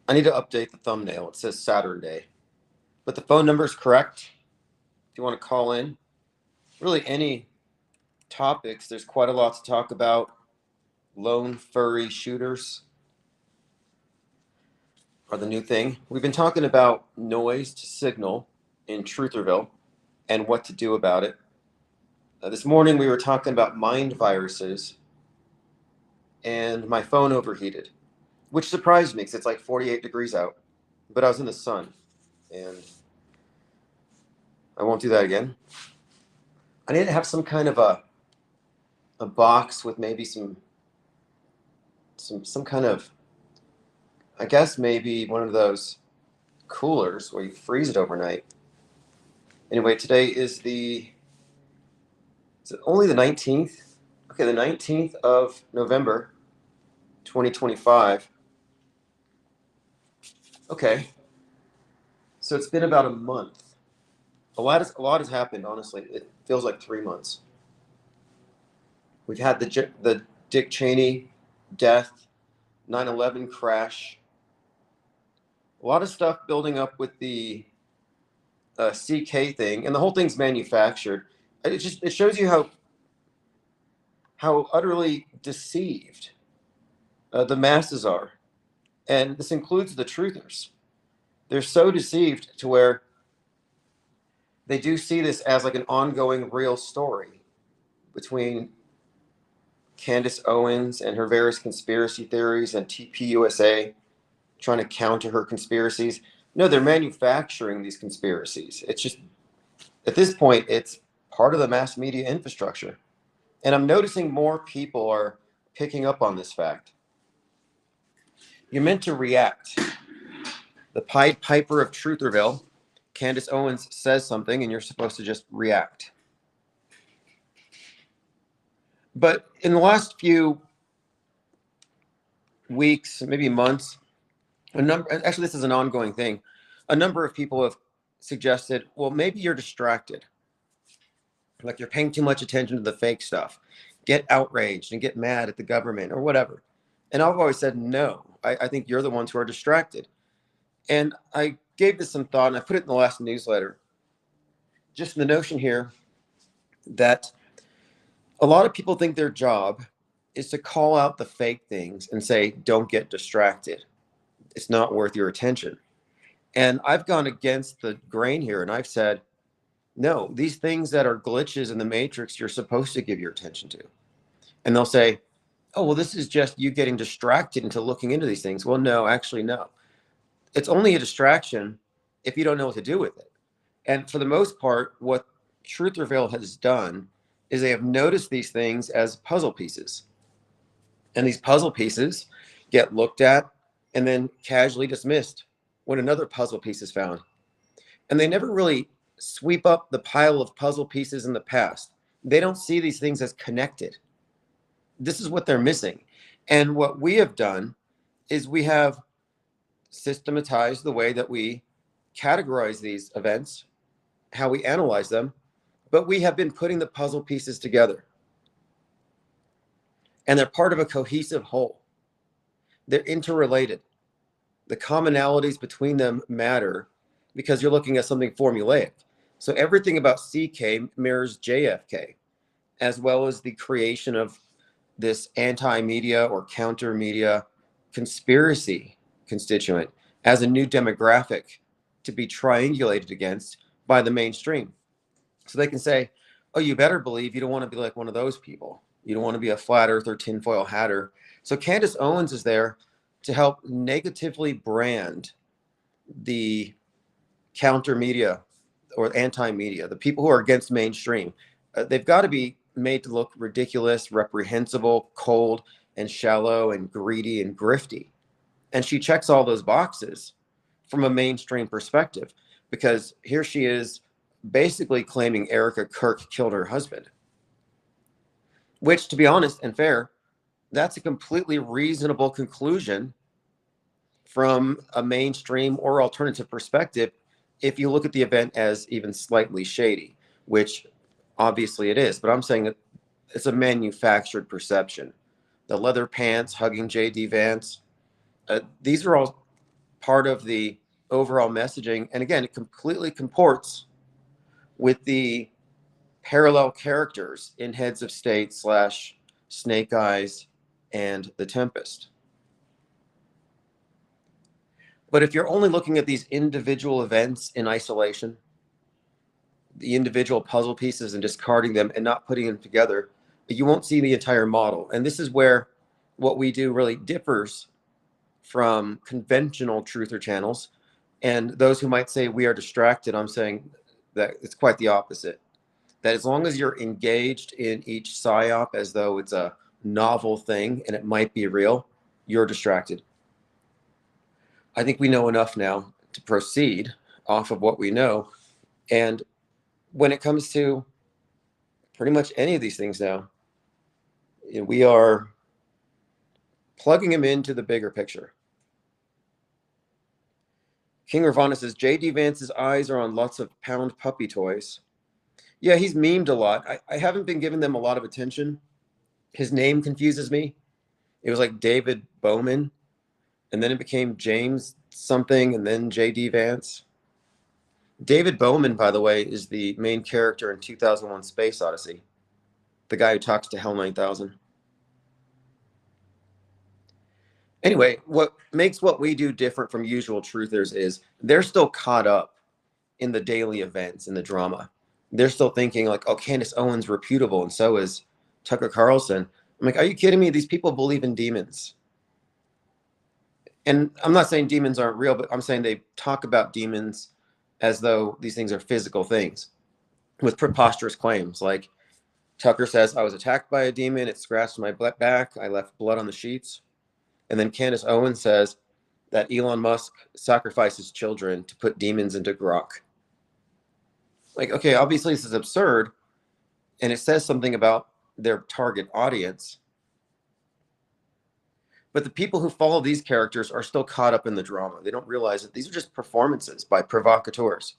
I need to update the thumbnail. It says Saturday, but the phone number is correct. If you want to call in, really any topics, there's quite a lot to talk about. Lone furry shooters are the new thing. We've been talking about noise to signal in Trutherville and what to do about it. This morning we were talking about mind viruses, and my phone overheated, which surprised me because it's like 48 degrees out, but I was in the sun, and I won't do that again. I need to have some kind of a box with maybe some kind of, I guess maybe one of those coolers where you freeze it overnight. Anyway, today is it only the 19th? Okay, the 19th of November, 2025. Okay, so it's been about a month. A lot has happened, honestly. It feels like 3 months. We've had the Dick Cheney death, 9/11 crash, a lot of stuff building up with the CK thing, and the whole thing's manufactured. It shows you how utterly deceived the masses are, and this includes the truthers. They're so deceived to where they do see this as like an ongoing real story between Candace Owens and her various conspiracy theories and TPUSA trying to counter her conspiracies. No, they're manufacturing these conspiracies. It's just, at this point, it's part of the mass media infrastructure. And I'm noticing more people are picking up on this fact. You're meant to react. The Pied Piper of Trutherville, Candace Owens, says something, and you're supposed to just react. But in the last few weeks, maybe months, actually, this is an ongoing thing. A number of people have suggested, well, maybe you're distracted. Like you're paying too much attention to the fake stuff. Get outraged and get mad at the government or whatever. And I've always said, no, I think you're the ones who are distracted. And I gave this some thought, and I put it in the last newsletter. Just the notion here that a lot of people think their job is to call out the fake things and say, don't get distracted. It's not worth your attention. And I've gone against the grain here, and I've said, no, these things that are glitches in the matrix, you're supposed to give your attention to. And they'll say, oh, well, this is just you getting distracted into looking into these things. Well, no, actually, no. It's only a distraction if you don't know what to do with it. And for the most part, what Trutherville has done is they have noticed these things as puzzle pieces. And these puzzle pieces get looked at and then casually dismissed when another puzzle piece is found. And they never really sweep up the pile of puzzle pieces in the past. They don't see these things as connected. This is what they're missing. And what we have done is we have systematized the way that we categorize these events, how we analyze them, but we have been putting the puzzle pieces together. And they're part of a cohesive whole. They're interrelated. The commonalities between them matter because you're looking at something formulaic. So everything about CK mirrors JFK, as well as the creation of this anti-media or counter-media conspiracy constituent as a new demographic to be triangulated against by the mainstream. So they can say, oh, you better believe you don't want to be like one of those people. You don't want to be a flat earther, tinfoil hatter. So Candace Owens is there to help negatively brand the counter media or anti-media, the people who are against mainstream. They've got to be made to look ridiculous, reprehensible, cold, and shallow, and greedy, and grifty. And she checks all those boxes from a mainstream perspective, because here she is basically claiming Erica Kirk killed her husband, which, to be honest and fair, that's a completely reasonable conclusion from a mainstream or alternative perspective if you look at the event as even slightly shady, which obviously it is. But I'm saying that it's a manufactured perception. The leather pants hugging J.D. Vance, these are all part of the overall messaging. And again, it completely comports with the parallel characters in Heads of State / Snake Eyes and The Tempest. But if you're only looking at these individual events in isolation, the individual puzzle pieces, and discarding them and not putting them together, you won't see the entire model. And this is where what we do really differs from conventional truther channels. And those who might say we are distracted, I'm saying that it's quite the opposite. That as long as you're engaged in each psyop as though it's a novel thing and it might be real, you're distracted. I think we know enough now to proceed off of what we know. And when it comes to pretty much any of these things now, we are plugging them into the bigger picture. King Ravana says, J.D. Vance's eyes are on lots of pound puppy toys. Yeah, he's memed a lot. I haven't been giving them a lot of attention. His name confuses me. It was like David Bowman, and then it became James something, and then J.D. Vance. David Bowman, by the way, is the main character in 2001 Space Odyssey, the guy who talks to HAL 9000. Anyway, what makes what we do different from usual truthers is they're still caught up in the daily events, in the drama. They're still thinking like, oh, Candace Owens reputable, and so is Tucker Carlson. I'm like, are you kidding me? These people believe in demons. And I'm not saying demons aren't real, but I'm saying they talk about demons as though these things are physical things with preposterous claims. Like Tucker says, I was attacked by a demon. It scratched my back. I left blood on the sheets. And then Candace Owens says that Elon Musk sacrifices children to put demons into Grok. Like, okay, obviously this is absurd. And it says something about their target audience. But the people who follow these characters are still caught up in the drama. They don't realize that these are just performances by provocateurs.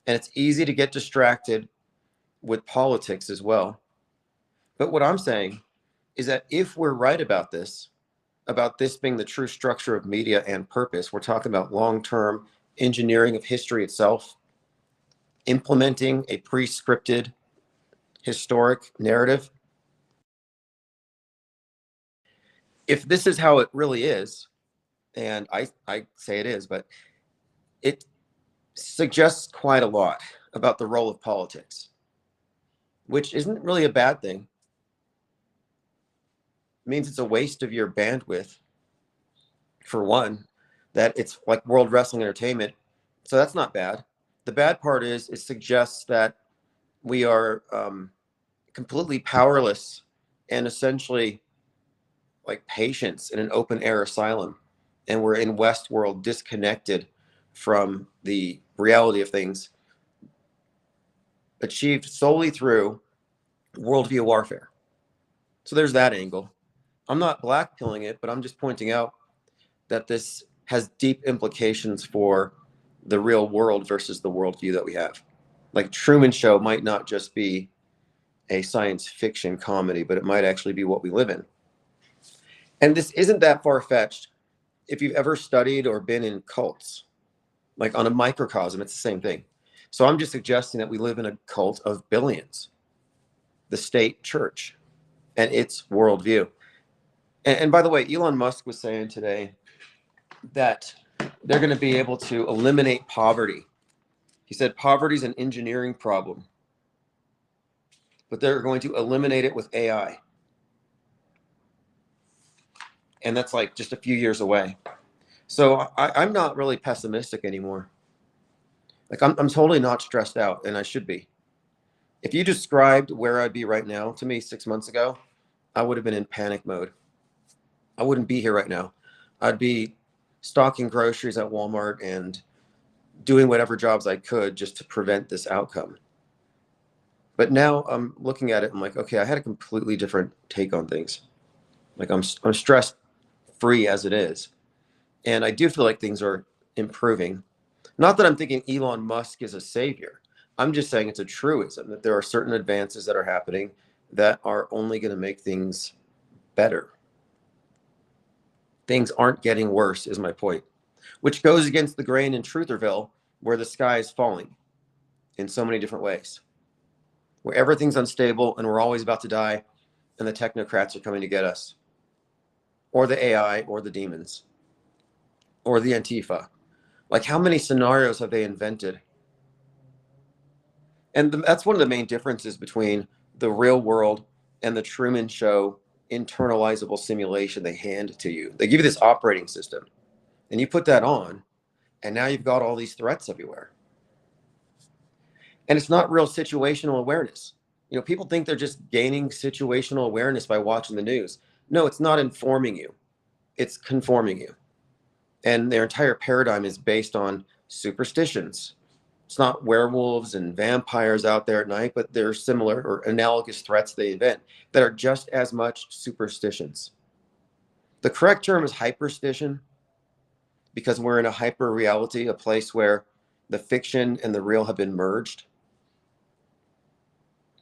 And it's easy to get distracted with politics as well. But what I'm saying is that if we're right about this being the true structure of media and purpose, we're talking about long-term engineering of history itself, implementing a pre-scripted historic narrative. If this is how it really is, and I say it is, but it suggests quite a lot about the role of politics, which isn't really a bad thing. It means it's a waste of your bandwidth, for one, that it's like World Wrestling Entertainment. So that's not bad. The bad part is it suggests that we are completely powerless and essentially like patients in an open air asylum. And we're in Westworld, disconnected from the reality of things, achieved solely through worldview warfare. So there's that angle. I'm not blackpilling it, but I'm just pointing out that this has deep implications for the real world versus the worldview that we have. Like Truman Show might not just be a science fiction comedy, but it might actually be what we live in. And this isn't that far-fetched if you've ever studied or been in cults, like on a microcosm, it's the same thing. So I'm just suggesting that we live in a cult of billions, the state church and its worldview. And by the way, Elon Musk was saying today that they're going to be able to eliminate poverty. He said poverty is an engineering problem, but they're going to eliminate it with AI. And that's like just a few years away. So I'm not really pessimistic anymore. Like I'm totally not stressed out, and I should be. If you described where I'd be right now to me 6 months ago, I would have been in panic mode. I wouldn't be here right now. I'd be stocking groceries at Walmart and doing whatever jobs I could just to prevent this outcome. But now I'm looking at it, I'm like, okay, I had a completely different take on things. Like I'm stress free as it is. And I do feel like things are improving. Not that I'm thinking Elon Musk is a savior. I'm just saying it's a truism that there are certain advances that are happening that are only going to make things better. Things aren't getting worse is my point. which goes against the grain in Trutherville, where the sky is falling in so many different ways, where everything's unstable and we're always about to die, and the technocrats are coming to get us, or the AI, or the demons, or the Antifa. Like, how many scenarios have they invented? And that's one of the main differences between the real world and the Truman Show internalizable simulation they hand to you. They give you this operating system, and you put that on, and now you've got all these threats everywhere. And it's not real situational awareness. You know, people think they're just gaining situational awareness by watching the news. No, it's not informing you, it's conforming you. And their entire paradigm is based on superstitions. It's not werewolves and vampires out there at night, but they're similar or analogous threats they invent that are just as much superstitions. The correct term is hyperstition, because we're in a hyper reality, a place where the fiction and the real have been merged.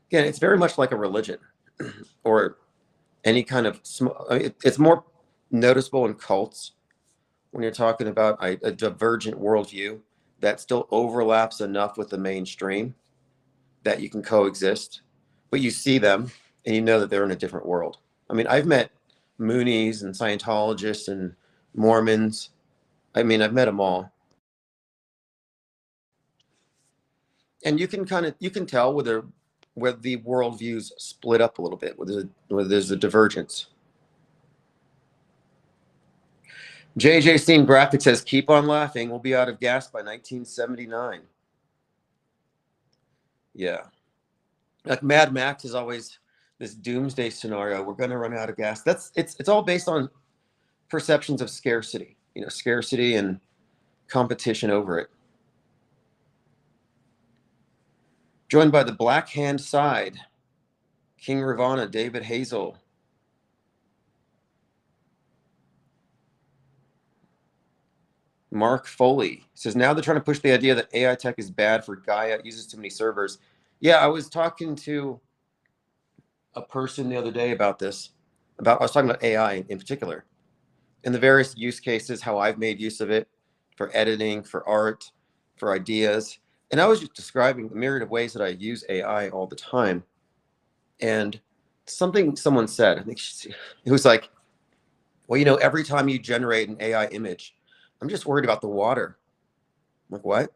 Again, it's very much like a religion or any kind of it's more noticeable in cults when you're talking about a divergent worldview that still overlaps enough with the mainstream that you can coexist, but you see them and you know that they're in a different world. I mean, I've met Moonies and Scientologists and Mormons. I mean, I've met them all. And you can tell whether the worldviews split up a little bit, whether there's a divergence. JJ Scene Graphic says, keep on laughing. We'll be out of gas by 1979. Yeah. Like Mad Max is always this doomsday scenario. We're going to run out of gas. It's all based on perceptions of scarcity, scarcity and competition over it. Joined by the Black Hand Side, King Ravana, David Hazel. Mark Foley says, now they're trying to push the idea that AI tech is bad for Gaia, uses too many servers. Yeah, I was talking to a person the other day about this. I was talking about AI in particular, and the various use cases, how I've made use of it for editing, for art, for ideas. And I was just describing the myriad of ways that I use AI all the time. And someone said, I think it was like, well, every time you generate an AI image, I'm just worried about the water. I'm like, what?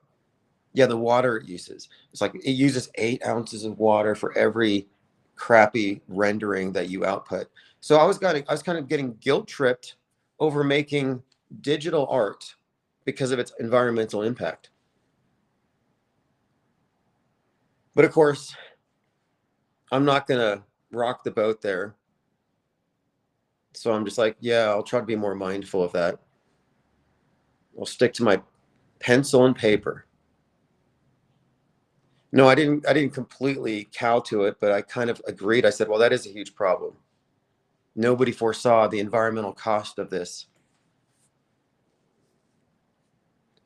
Yeah, the water it uses. It's like it uses 8 ounces of water for every crappy rendering that you output. So I was kind of getting guilt tripped over making digital art because of its environmental impact. But of course, I'm not gonna rock the boat there. So I'm just like, yeah, I'll try to be more mindful of that. I'll stick to my pencil and paper. No, I didn't completely cow to it, but I kind of agreed. I said, well, that is a huge problem. Nobody foresaw the environmental cost of this.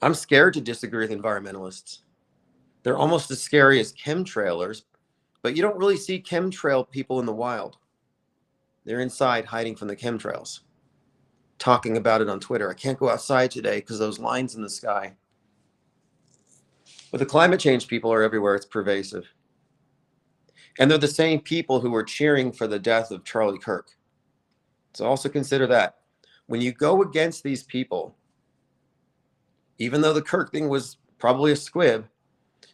I'm scared to disagree with environmentalists. They're almost as scary as chemtrailers, but you don't really see chemtrail people in the wild. They're inside hiding from the chemtrails, talking about it on Twitter. I can't go outside today because those lines in the sky. But the climate change people are everywhere. It's pervasive. And they're the same people who were cheering for the death of Charlie Kirk. So also consider that. When you go against these people, even though the Kirk thing was probably a squib,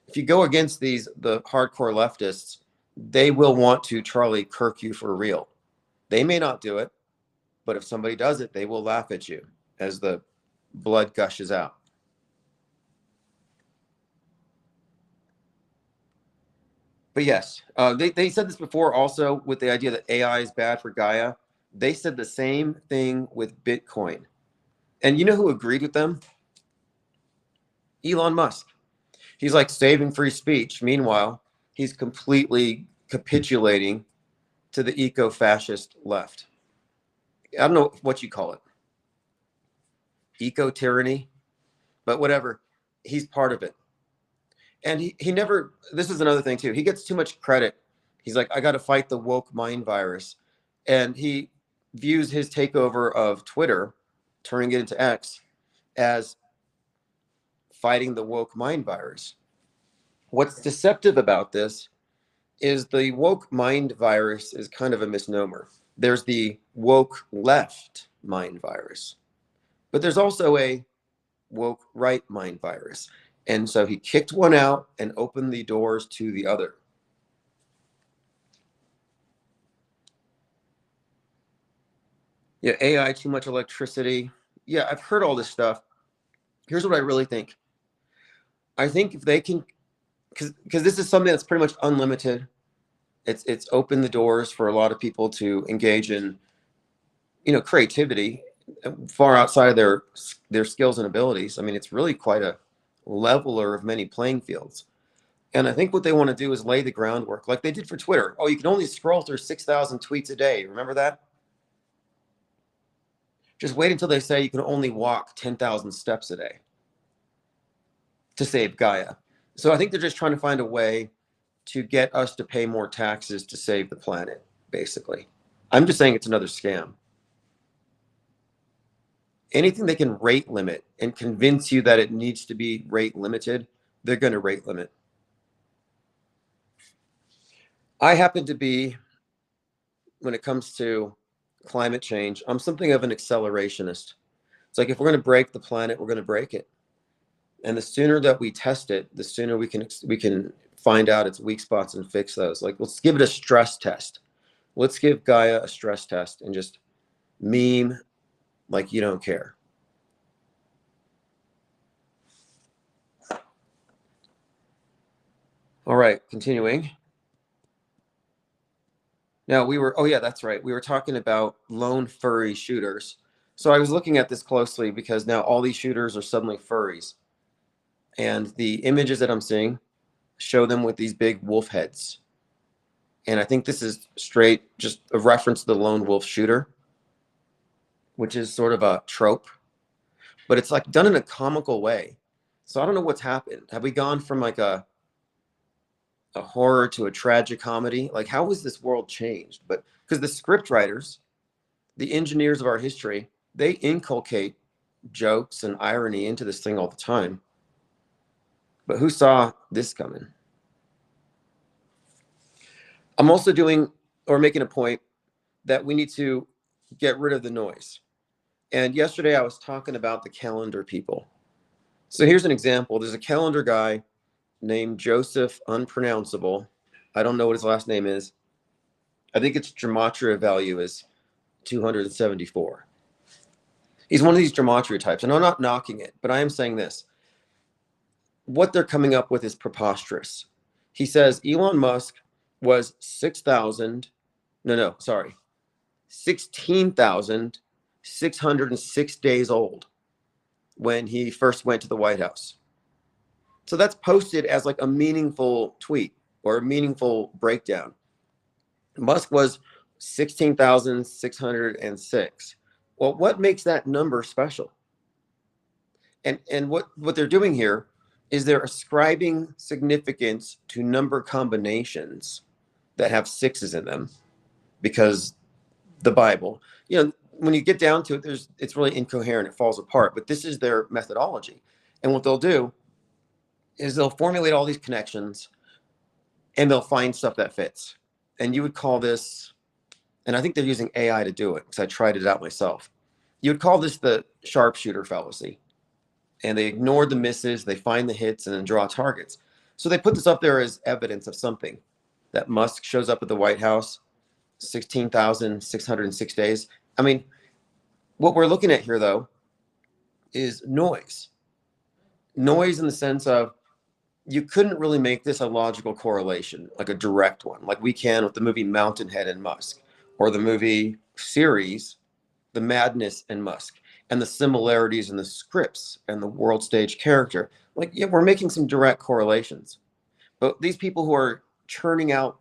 if you go against the hardcore leftists, they will want to Charlie Kirk you for real. They may not do it, but if somebody does it, they will laugh at you as the blood gushes out. But yes, they said this before also with the idea that AI is bad for Gaia. They said the same thing with Bitcoin. And you know who agreed with them? Elon Musk. He's like saving free speech. Meanwhile, he's completely capitulating to the eco-fascist left. I don't know what you call it. Eco-tyranny, but whatever. He's part of it. And he never, this is another thing too. He gets too much credit. He's like, I got to fight the woke mind virus. And he views his takeover of Twitter, turning it into X, as fighting the woke mind virus. What's deceptive about this is the woke mind virus is kind of a misnomer. There's the woke left mind virus, but there's also a woke right mind virus. And so he kicked one out and opened the doors to the other. Yeah, AI, too much electricity. Yeah, I've heard all this stuff. Here's what I really think. I think if they can, because this is something that's pretty much unlimited. It's opened the doors for a lot of people to engage in, creativity far outside of their skills and abilities. I mean, it's really quite a leveler of many playing fields. And I think what they want to do is lay the groundwork like they did for Twitter. Oh, you can only scroll through 6,000 tweets a day. Remember that? Just wait until they say you can only walk 10,000 steps a day to save Gaia. So I think they're just trying to find a way to get us to pay more taxes to save the planet, basically. I'm just saying it's another scam. Anything they can rate limit and convince you that it needs to be rate limited, they're going to rate limit. I happen to be, when it comes to climate change, I'm something of an accelerationist. It's like if we're going to break the planet, we're going to break it. And the sooner that we test it, the sooner we can find out its weak spots and fix those. Like, let's give it a stress test. Let's give Gaia a stress test and just meme like you don't care. All right, continuing. Now oh yeah, that's right. We were talking about lone furry shooters. So I was looking at this closely because now all these shooters are suddenly furries. And the images that I'm seeing show them with these big wolf heads. And I think this is straight just a reference to the lone wolf shooter, which is sort of a trope, but it's like done in a comical way. So I don't know what's happened. Have we gone from like a horror to a tragic comedy? Like, how has this world changed? But because the script writers, the engineers of our history, they inculcate jokes and irony into this thing all the time. But who saw this coming? I'm also making a point that we need to get rid of the noise. And yesterday I was talking about the calendar people. So here's an example. There's a calendar guy named Joseph Unpronounceable. I don't know what his last name is. I think its gematria value is 274. He's one of these gematria types. And I'm not knocking it, but I am saying this. What they're coming up with is preposterous. He says Elon Musk was 16,606 days old when he first went to the White House. So that's posted as like a meaningful tweet or a meaningful breakdown. Musk was 16,606. Well, what makes that number special? And what they're doing here is they're ascribing significance to number combinations that have sixes in them, because the Bible, when you get down to it, it's really incoherent. It falls apart. But this is their methodology. And what they'll do is they'll formulate all these connections and they'll find stuff that fits. And you would call this, and I think they're using AI to do it because I tried it out myself. You would call this the sharpshooter fallacy. And they ignore the misses, they find the hits, and then draw targets. So they put this up there as evidence of something. That Musk shows up at the White House, 16,606 days. I mean, what we're looking at here, though, is noise. Noise in the sense of you couldn't really make this a logical correlation, like a direct one, like we can with the movie Mountainhead and Musk, or the movie series, The Madness and Musk, and the similarities in the scripts and the world stage character. Like, yeah, we're making some direct correlations. But these people who are churning out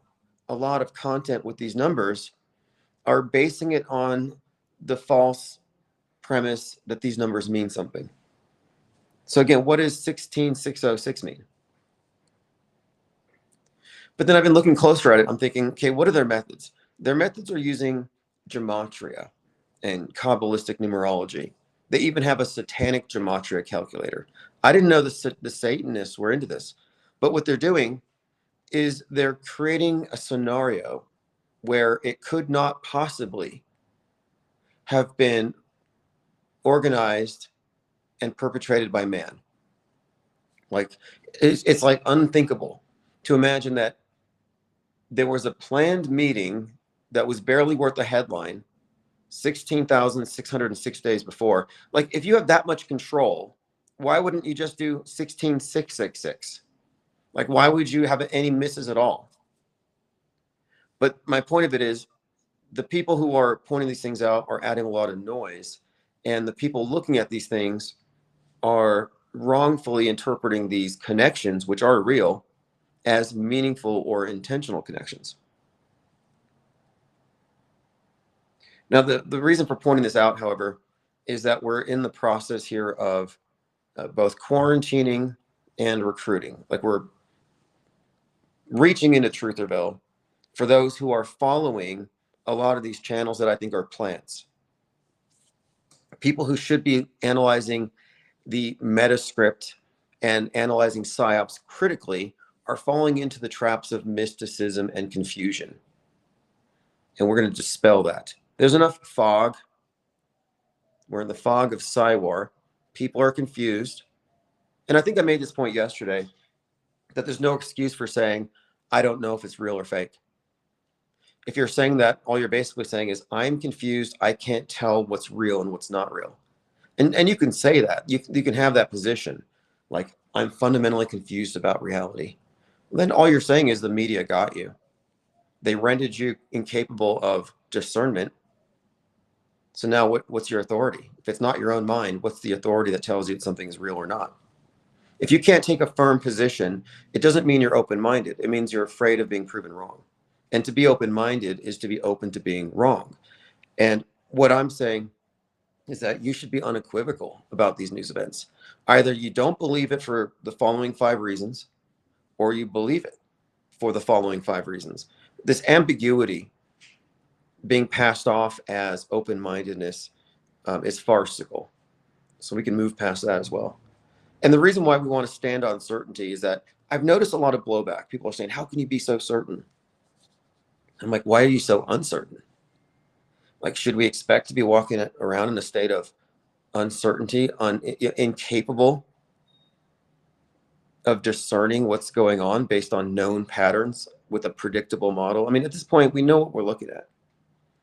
a lot of content with these numbers are basing it on the false premise that these numbers mean something. So again, what does 16,606 mean? But then I've been looking closer at it. I'm thinking, okay, what are their methods? Their methods are using gematria and Kabbalistic numerology. They even have a satanic gematria calculator. I didn't know the Satanists were into this, but what they're doing is they're creating a scenario where it could not possibly have been organized and perpetrated by man. Like it's like unthinkable to imagine that there was a planned meeting that was barely worth a headline 16,606 days before. Like, if you have that much control, why wouldn't you just do 16,666? Like, why would you have any misses at all? But my point of it is, the people who are pointing these things out are adding a lot of noise, and the people looking at these things are wrongfully interpreting these connections, which are real, as meaningful or intentional connections. Now, the reason for pointing this out, however, is that we're in the process here of both quarantining and recruiting. Like, we're reaching into Trutherville for those who are following a lot of these channels that I think are plants. People who should be analyzing the metascript and analyzing psyops critically are falling into the traps of mysticism and confusion. And we're going to dispel that. There's enough fog. We're in the fog of Psywar. People are confused. And I think I made this point yesterday, that there's no excuse for saying, I don't know if it's real or fake. If you're saying that, all you're basically saying is, I'm confused. I can't tell what's real and what's not real. And you can say that. You can have that position. Like, I'm fundamentally confused about reality. Then all you're saying is the media got you. They rendered you incapable of discernment. So now what's your authority? If it's not your own mind, what's the authority that tells you that something is real or not? If you can't take a firm position, it doesn't mean you're open-minded. It means you're afraid of being proven wrong. And to be open-minded is to be open to being wrong. And what I'm saying is that you should be unequivocal about these news events. Either you don't believe it for the following 5 reasons, or you believe it for the following 5 reasons. This ambiguity being passed off as open-mindedness is farcical. So we can move past that as well. And the reason why we want to stand on certainty is that I've noticed a lot of blowback. People are saying, how can you be so certain? I'm like, why are you so uncertain? Like, should we expect to be walking around in a state of uncertainty, incapable of discerning what's going on based on known patterns with a predictable model? I mean, at this point, we know what we're looking at.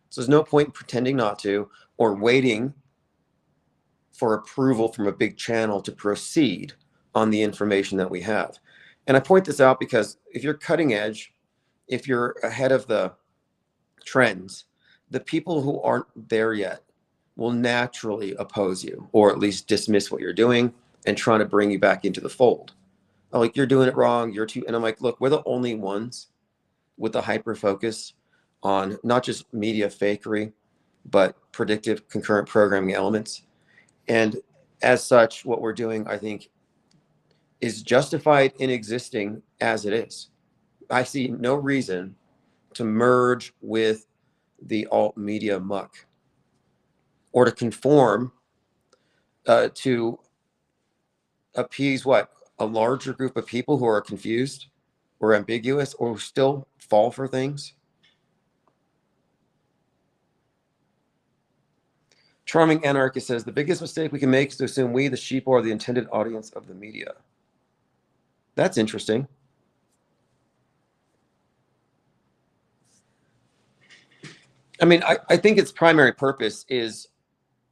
So there's no point in pretending not to, or waiting for approval from a big channel to proceed on the information that we have. And I point this out because if you're cutting edge, if you're ahead of the trends, the people who aren't there yet will naturally oppose you, or at least dismiss what you're doing and trying to bring you back into the fold. Like, you're doing it wrong, you're too, and I'm like, look, we're the only ones with the hyper focus on not just media fakery, but predictive concurrent programming elements. And as such, what we're doing, I think, is justified in existing as it is. I see no reason to merge with the alt media muck, or to conform to appease what? A larger group of people who are confused or ambiguous or who still fall for things. Charming Anarchist says, the biggest mistake we can make is to assume we, the sheep, are the intended audience of the media. That's interesting. I mean, I think its primary purpose is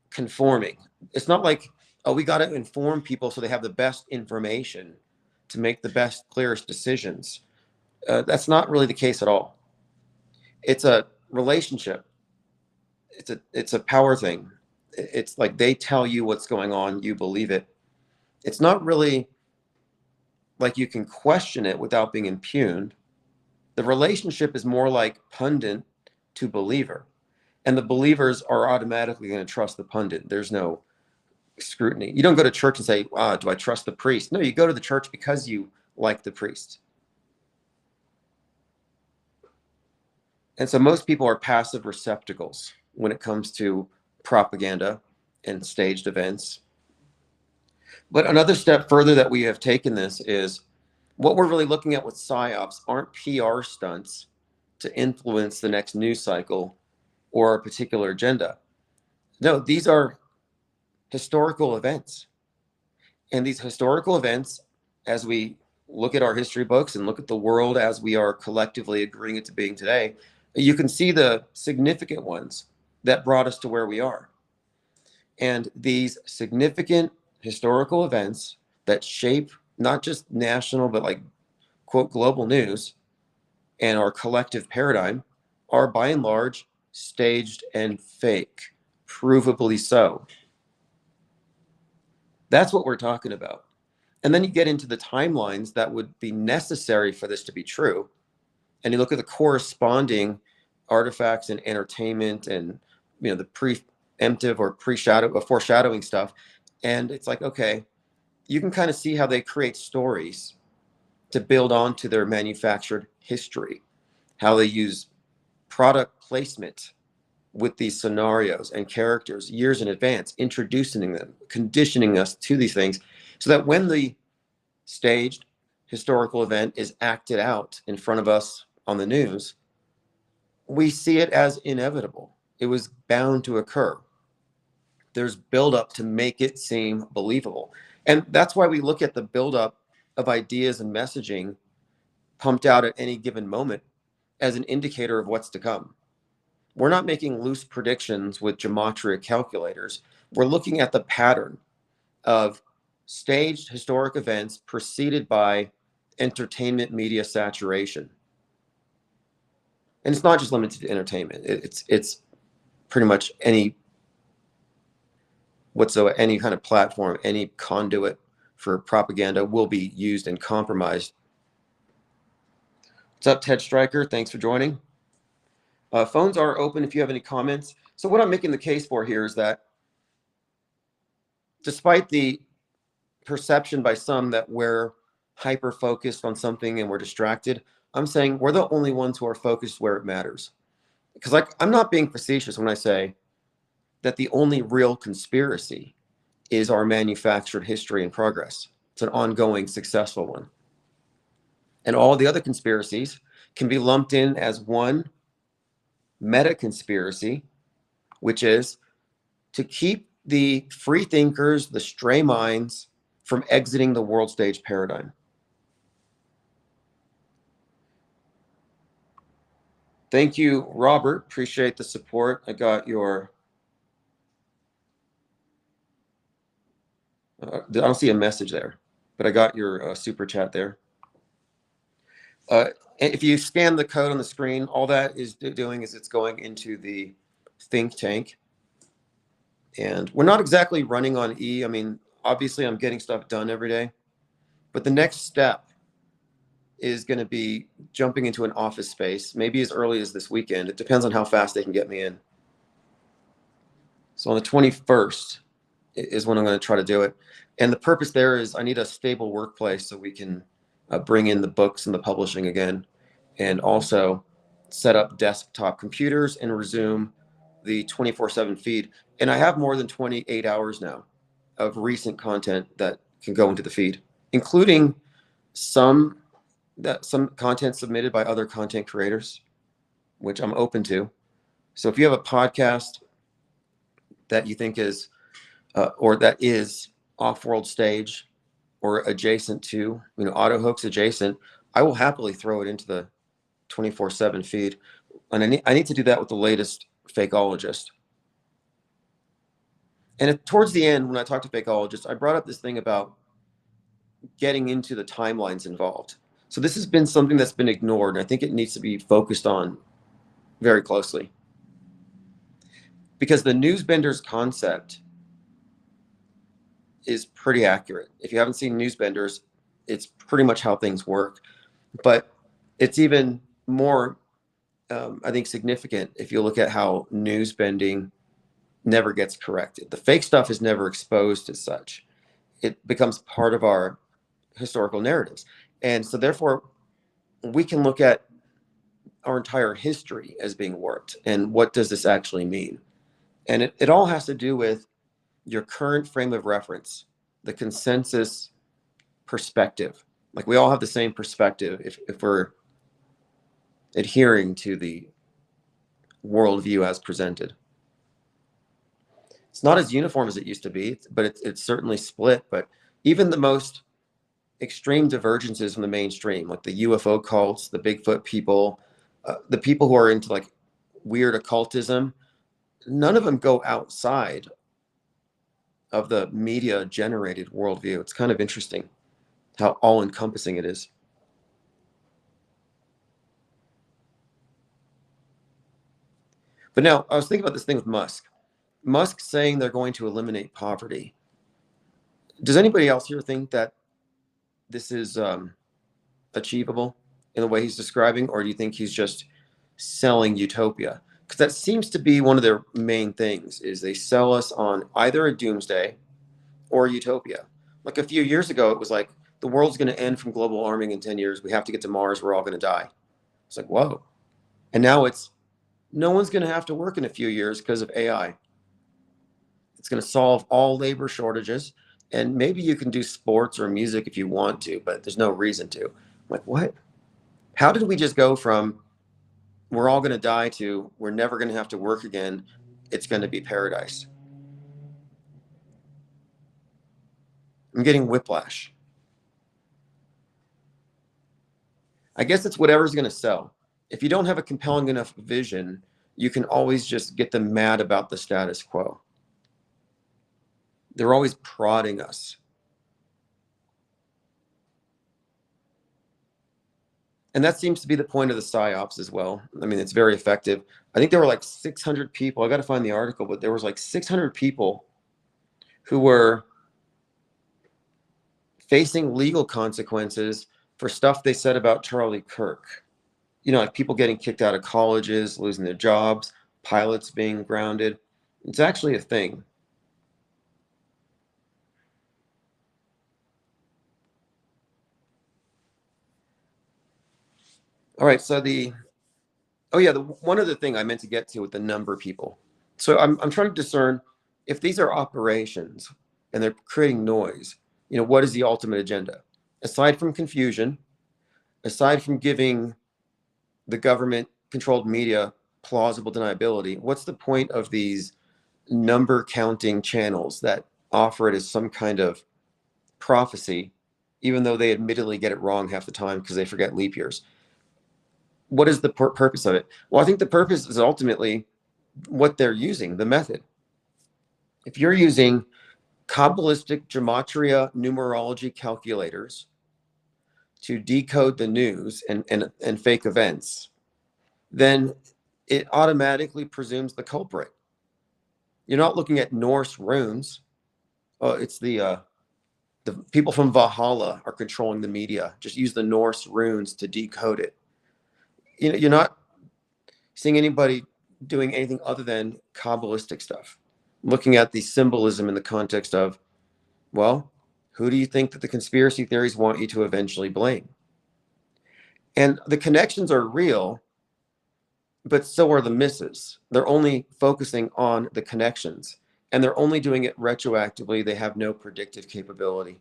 conforming. It's not like, oh, we got to inform people so they have the best information to make the best, clearest decisions. That's not really the case at all. It's a relationship. It's a power thing. It's like they tell you what's going on, you believe it. It's not really like you can question it without being impugned. The relationship is more like pundit to believer. And the believers are automatically going to trust the pundit. There's no scrutiny. You don't go to church and say, do I trust the priest? No, you go to the church because you like the priest. And so most people are passive receptacles when it comes to propaganda and staged events. But another step further that we have taken this is what we're really looking at with PSYOPs aren't PR stunts to influence the next news cycle or a particular agenda. No, these are historical events. And these historical events, as we look at our history books and look at the world as we are collectively agreeing it to being today, you can see the significant ones that brought us to where we are. And these significant historical events that shape not just national, but like, quote, global news and our collective paradigm are by and large staged and fake, provably so. That's what we're talking about. And then you get into the timelines that would be necessary for this to be true. And you look at the corresponding artifacts and entertainment and, you know, the preemptive or foreshadowing stuff. And it's like, okay, you can kind of see how they create stories to build onto their manufactured history, how they use product placement with these scenarios and characters years in advance, introducing them, conditioning us to these things, so that when the staged historical event is acted out in front of us on the news, we see it as inevitable. It was bound to occur. There's buildup to make it seem believable. And that's why we look at the buildup of ideas and messaging pumped out at any given moment as an indicator of what's to come. We're not making loose predictions with gematria calculators. We're looking at the pattern of staged historic events preceded by entertainment media saturation. And it's not just limited to entertainment. It's pretty much any kind of platform, any conduit for propaganda will be used and compromised. What's up, Ted Stryker? Thanks for joining. Phones are open if you have any comments. So what I'm making the case for here is that despite the perception by some that we're hyper-focused on something and we're distracted, I'm saying we're the only ones who are focused where it matters. Because I'm not being facetious when I say that the only real conspiracy is our manufactured history and progress. It's an ongoing, successful one. And all the other conspiracies can be lumped in as one meta conspiracy, which is to keep the free thinkers, the stray minds, from exiting the world stage paradigm. Thank you, Robert. Appreciate the support. I got your... I don't see a message there, but I got your super chat there. If you scan the code on the screen, all that is doing is it's going into the think tank. And we're not exactly running on E. I mean, obviously I'm getting stuff done every day, but the next step is going to be jumping into an office space, maybe as early as this weekend. It depends on how fast they can get me in. So on the 21st is when I'm going to try to do it. And the purpose there is I need a stable workplace so we can bring in the books and the publishing again, and also set up desktop computers and resume the 24/7 feed. And I have more than 28 hours now of recent content that can go into the feed, including some content submitted by other content creators, which I'm open to. So if you have a podcast that you think is or that is off-world stage or adjacent to, auto hooks adjacent, I will happily throw it into the 24/7 feed. And I need to do that with the latest fakeologist. And towards the end, when I talked to fakeologists, I brought up this thing about getting into the timelines involved. So this has been something that's been ignored, and I think it needs to be focused on very closely. Because the newsbenders concept is pretty accurate. If you haven't seen newsbenders, it's pretty much how things work. But it's even more, I think, significant if you look at how newsbending never gets corrected. The fake stuff is never exposed as such. It becomes part of our historical narratives. And so therefore, we can look at our entire history as being warped. And what does this actually mean? And it all has to do with your current frame of reference. the consensus perspective. Like we all have the same perspective if we're adhering to the worldview as presented. It's not as uniform as it used to be, but it's certainly split. But even the most extreme divergences from the mainstream, like the UFO cults, the Bigfoot people, the people who are into like weird occultism, none of them go outside of the media generated worldview. It's kind of interesting how all encompassing it is. But now I was thinking about this thing with Musk. Musk saying they're going to eliminate poverty. Does anybody else here think that this is achievable in the way he's describing, or do you think he's just selling utopia? Because that seems to be one of their main things, is they sell us on either a doomsday or utopia. Like a few years ago, it was like the world's going to end from global warming in 10 years. We have to get to Mars. We're all going to die. It's like, whoa. And now it's no one's going to have to work in a few years because of AI. It's going to solve all labor shortages. And maybe you can do sports or music if you want to, but there's no reason to. I'm like, what? How did we just go from we're all going to die to we're never going to have to work again? It's going to be paradise. I'm getting whiplash. I guess it's whatever's going to sell. If you don't have a compelling enough vision, you can always just get them mad about the status quo. They're always prodding us. And that seems to be the point of the psyops as well. I mean, it's very effective. I think there were like 600 people. I got to find the article, but there was like 600 people who were facing legal consequences for stuff they said about Charlie Kirk. You know, like people getting kicked out of colleges, losing their jobs, pilots being grounded. It's actually a thing. All right, so the one other thing I meant to get to with the number of people. So I'm trying to discern if these are operations and they're creating noise, you know, what is the ultimate agenda? Aside from confusion, aside from giving the government controlled media plausible deniability, what's the point of these number counting channels that offer it as some kind of prophecy, even though they admittedly get it wrong half the time because they forget leap years? What is the purpose of it? Well, I think the purpose is ultimately what they're using, the method. If you're using Kabbalistic gematria numerology calculators to decode the news and fake events, then it automatically presumes the culprit. You're not looking at Norse runes. Oh, it's the people from Valhalla are controlling the media. Just use the Norse runes to decode it. You know, you're not seeing anybody doing anything other than Kabbalistic stuff. Looking at the symbolism in the context of, well, who do you think that the conspiracy theories want you to eventually blame? And the connections are real, but so are the misses. They're only focusing on the connections, and they're only doing it retroactively. They have no predictive capability.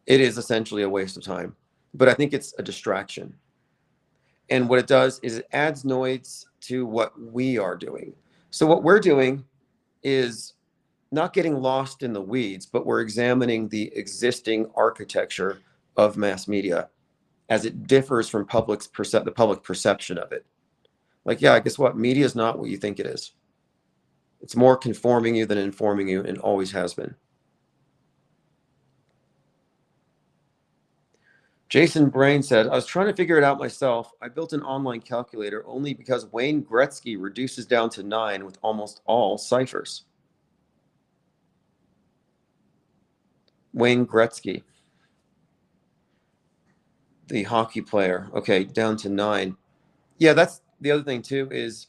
It is essentially a waste of time, but I think it's a distraction. And what it does is it adds noise to what we are doing. So what we're doing is not getting lost in the weeds, but we're examining the existing architecture of mass media as it differs from the public perception of it. Like, yeah, guess what? Media is not what you think it is. It's more conforming you than informing you, and always has been. Jason Brain said, I was trying to figure it out myself. I built an online calculator only because Wayne Gretzky reduces down to 9 with almost all ciphers. Wayne Gretzky, the hockey player. Okay, down to 9. Yeah, that's the other thing too, is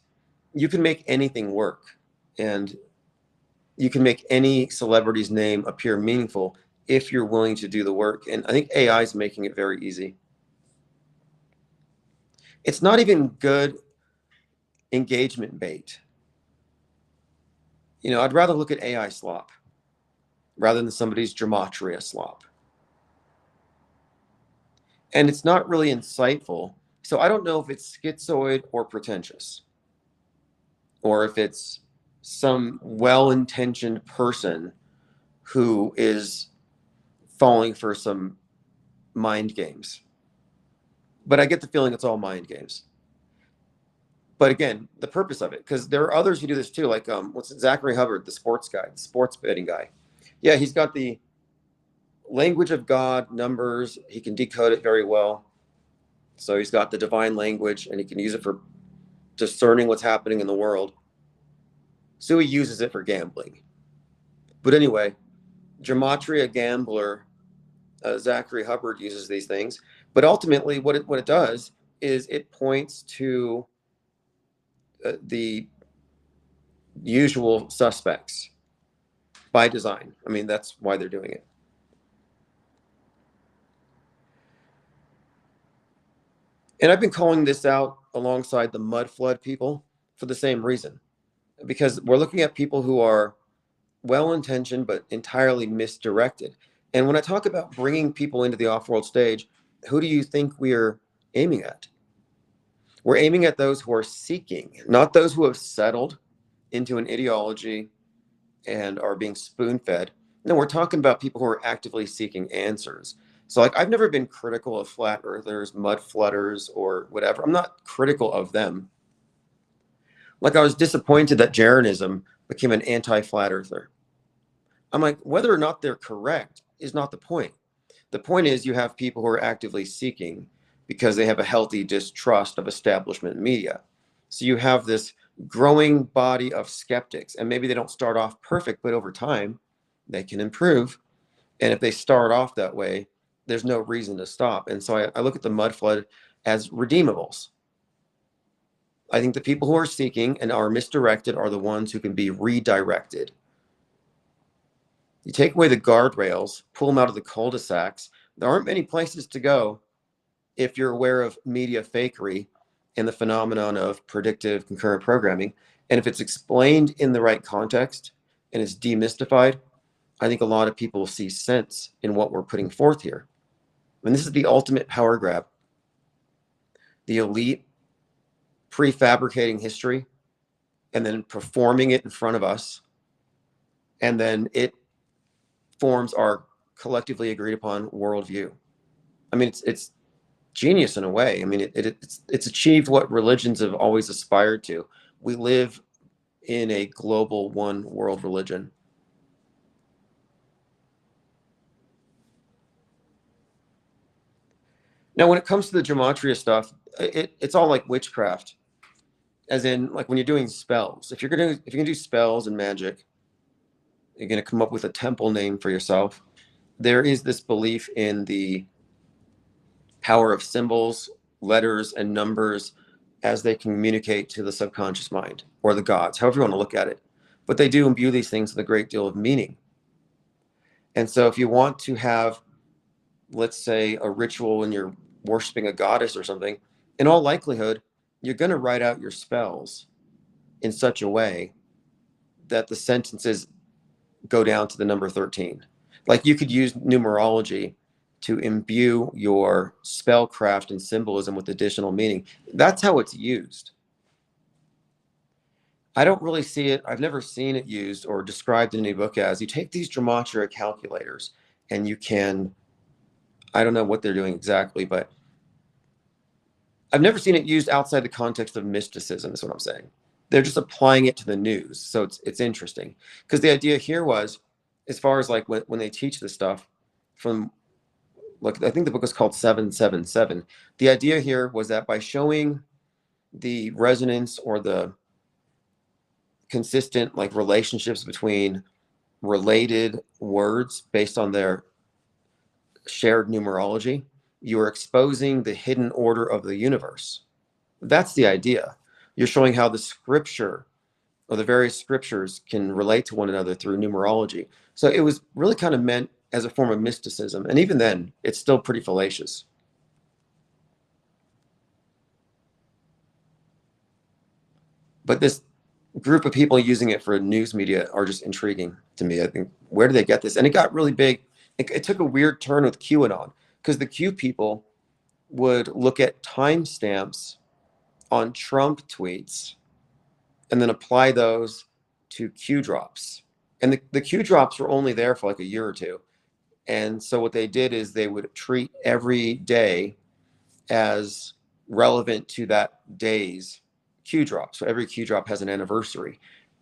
you can make anything work, and you can make any celebrity's name appear meaningful if you're willing to do the work. And I think AI is making it very easy. It's not even good engagement bait. You know, I'd rather look at AI slop. rather than somebody's gematria slop. And it's not really insightful. So I don't know if it's schizoid or pretentious, or if it's some well-intentioned person who is falling for some mind games. But I get the feeling it's all mind games. But again, the purpose of it, because there are others who do this too, like what's it, Zachary Hubbard, the sports guy, the sports betting guy. Yeah, he's got the language of God, numbers. He can decode it very well. So he's got the divine language, and he can use it for discerning what's happening in the world. So he uses it for gambling. But anyway, gematria gambler Zachary Hubbard uses these things. But ultimately, what it does is it points to the usual suspects by design. I mean, that's why they're doing it. And I've been calling this out alongside the mud flood people for the same reason, because we're looking at people who are well-intentioned but entirely misdirected. And when I talk about bringing people into the off-world stage, who do you think we are aiming at? We're aiming at those who are seeking, not those who have settled into an ideology and are being spoon-fed. No, we're talking about people who are actively seeking answers. So like, I've never been critical of flat earthers, mud flooders, or whatever. I'm not critical of them. Like, I was disappointed that Jeranism became an anti-flat earther. I'm like, whether or not they're correct is not the point. The point is you have people who are actively seeking because they have a healthy distrust of establishment media. So you have this growing body of skeptics, and maybe they don't start off perfect, but over time they can improve. And if they start off that way, there's no reason to stop. And so I look at the mud flood as redeemables. I think the people who are seeking and are misdirected are the ones who can be redirected. You take away the guardrails, pull them out of the cul-de-sacs. There aren't many places to go if you're aware of media fakery and the phenomenon of predictive concurrent programming. And if it's explained in the right context and it's demystified, I think a lot of people will see sense in what we're putting forth here. And this is the ultimate power grab. The elite prefabricating history and then performing it in front of us. And then it forms our collectively agreed upon worldview. I mean, it's genius in a way. I mean, it's achieved what religions have always aspired to. We live in a global one world religion. Now, when it comes to the gematria stuff, it's all like witchcraft, as in like when you're doing spells. If you're gonna do spells and magic, you're gonna come up with a temple name for yourself. There is this belief in the power of symbols, letters, and numbers as they communicate to the subconscious mind or the gods, however you want to look at it. But they do imbue these things with a great deal of meaning. And so if you want to have, let's say, a ritual when you're worshiping a goddess or something, in all likelihood, you're going to write out your spells in such a way that the sentences go down to the number 13. Like, you could use numerology to imbue your spellcraft and symbolism with additional meaning. That's how it's used. I don't really see it. I've never seen it used or described in any book as you take these gematria calculators and you can, I don't know what they're doing exactly, but I've never seen it used outside the context of mysticism, is what I'm saying. They're just applying it to the news. So it's interesting, because the idea here was, as far as like when they teach this stuff from, like, I think the book is called 777. The idea here was that by showing the resonance or the consistent like relationships between related words based on their shared numerology, you are exposing the hidden order of the universe. That's the idea. You're showing how the scripture or the various scriptures can relate to one another through numerology. So it was really kind of meant as a form of mysticism. And even then, it's still pretty fallacious. But this group of people using it for news media are just intriguing to me. I think, where do they get this? And it got really big. It took a weird turn with QAnon, because the Q people would look at timestamps on Trump tweets and then apply those to Q drops. And the Q drops were only there for like a year or two. And so what they did is they would treat every day as relevant to that day's Q drop. So every Q drop has an anniversary.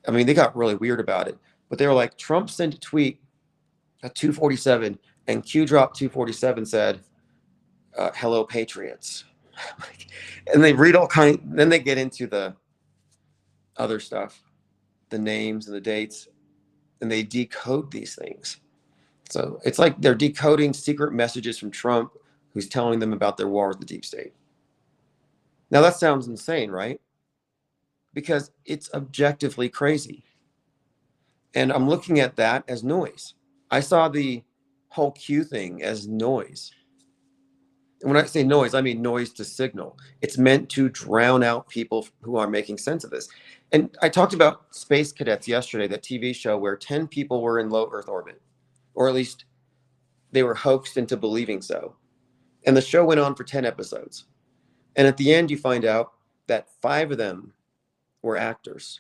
I mean, they got really weird about it, but they were like, Trump sent a tweet at 2:47, and Q drop 2:47 said, "Hello, Patriots." And they read all kind. Then they get into the other stuff, the names and the dates, and they decode these things. So it's like they're decoding secret messages from Trump, who's telling them about their war with the deep state. Now that sounds insane, right? Because it's objectively crazy. And I'm looking at that as noise. I saw the whole Q thing as noise. And when I say noise, I mean noise to signal. It's meant to drown out people who are making sense of this. And I talked about Space Cadets yesterday, that TV show where 10 people were in low Earth orbit, or at least they were hoaxed into believing so. And the show went on for 10 episodes. And at the end, you find out that 5 of them were actors.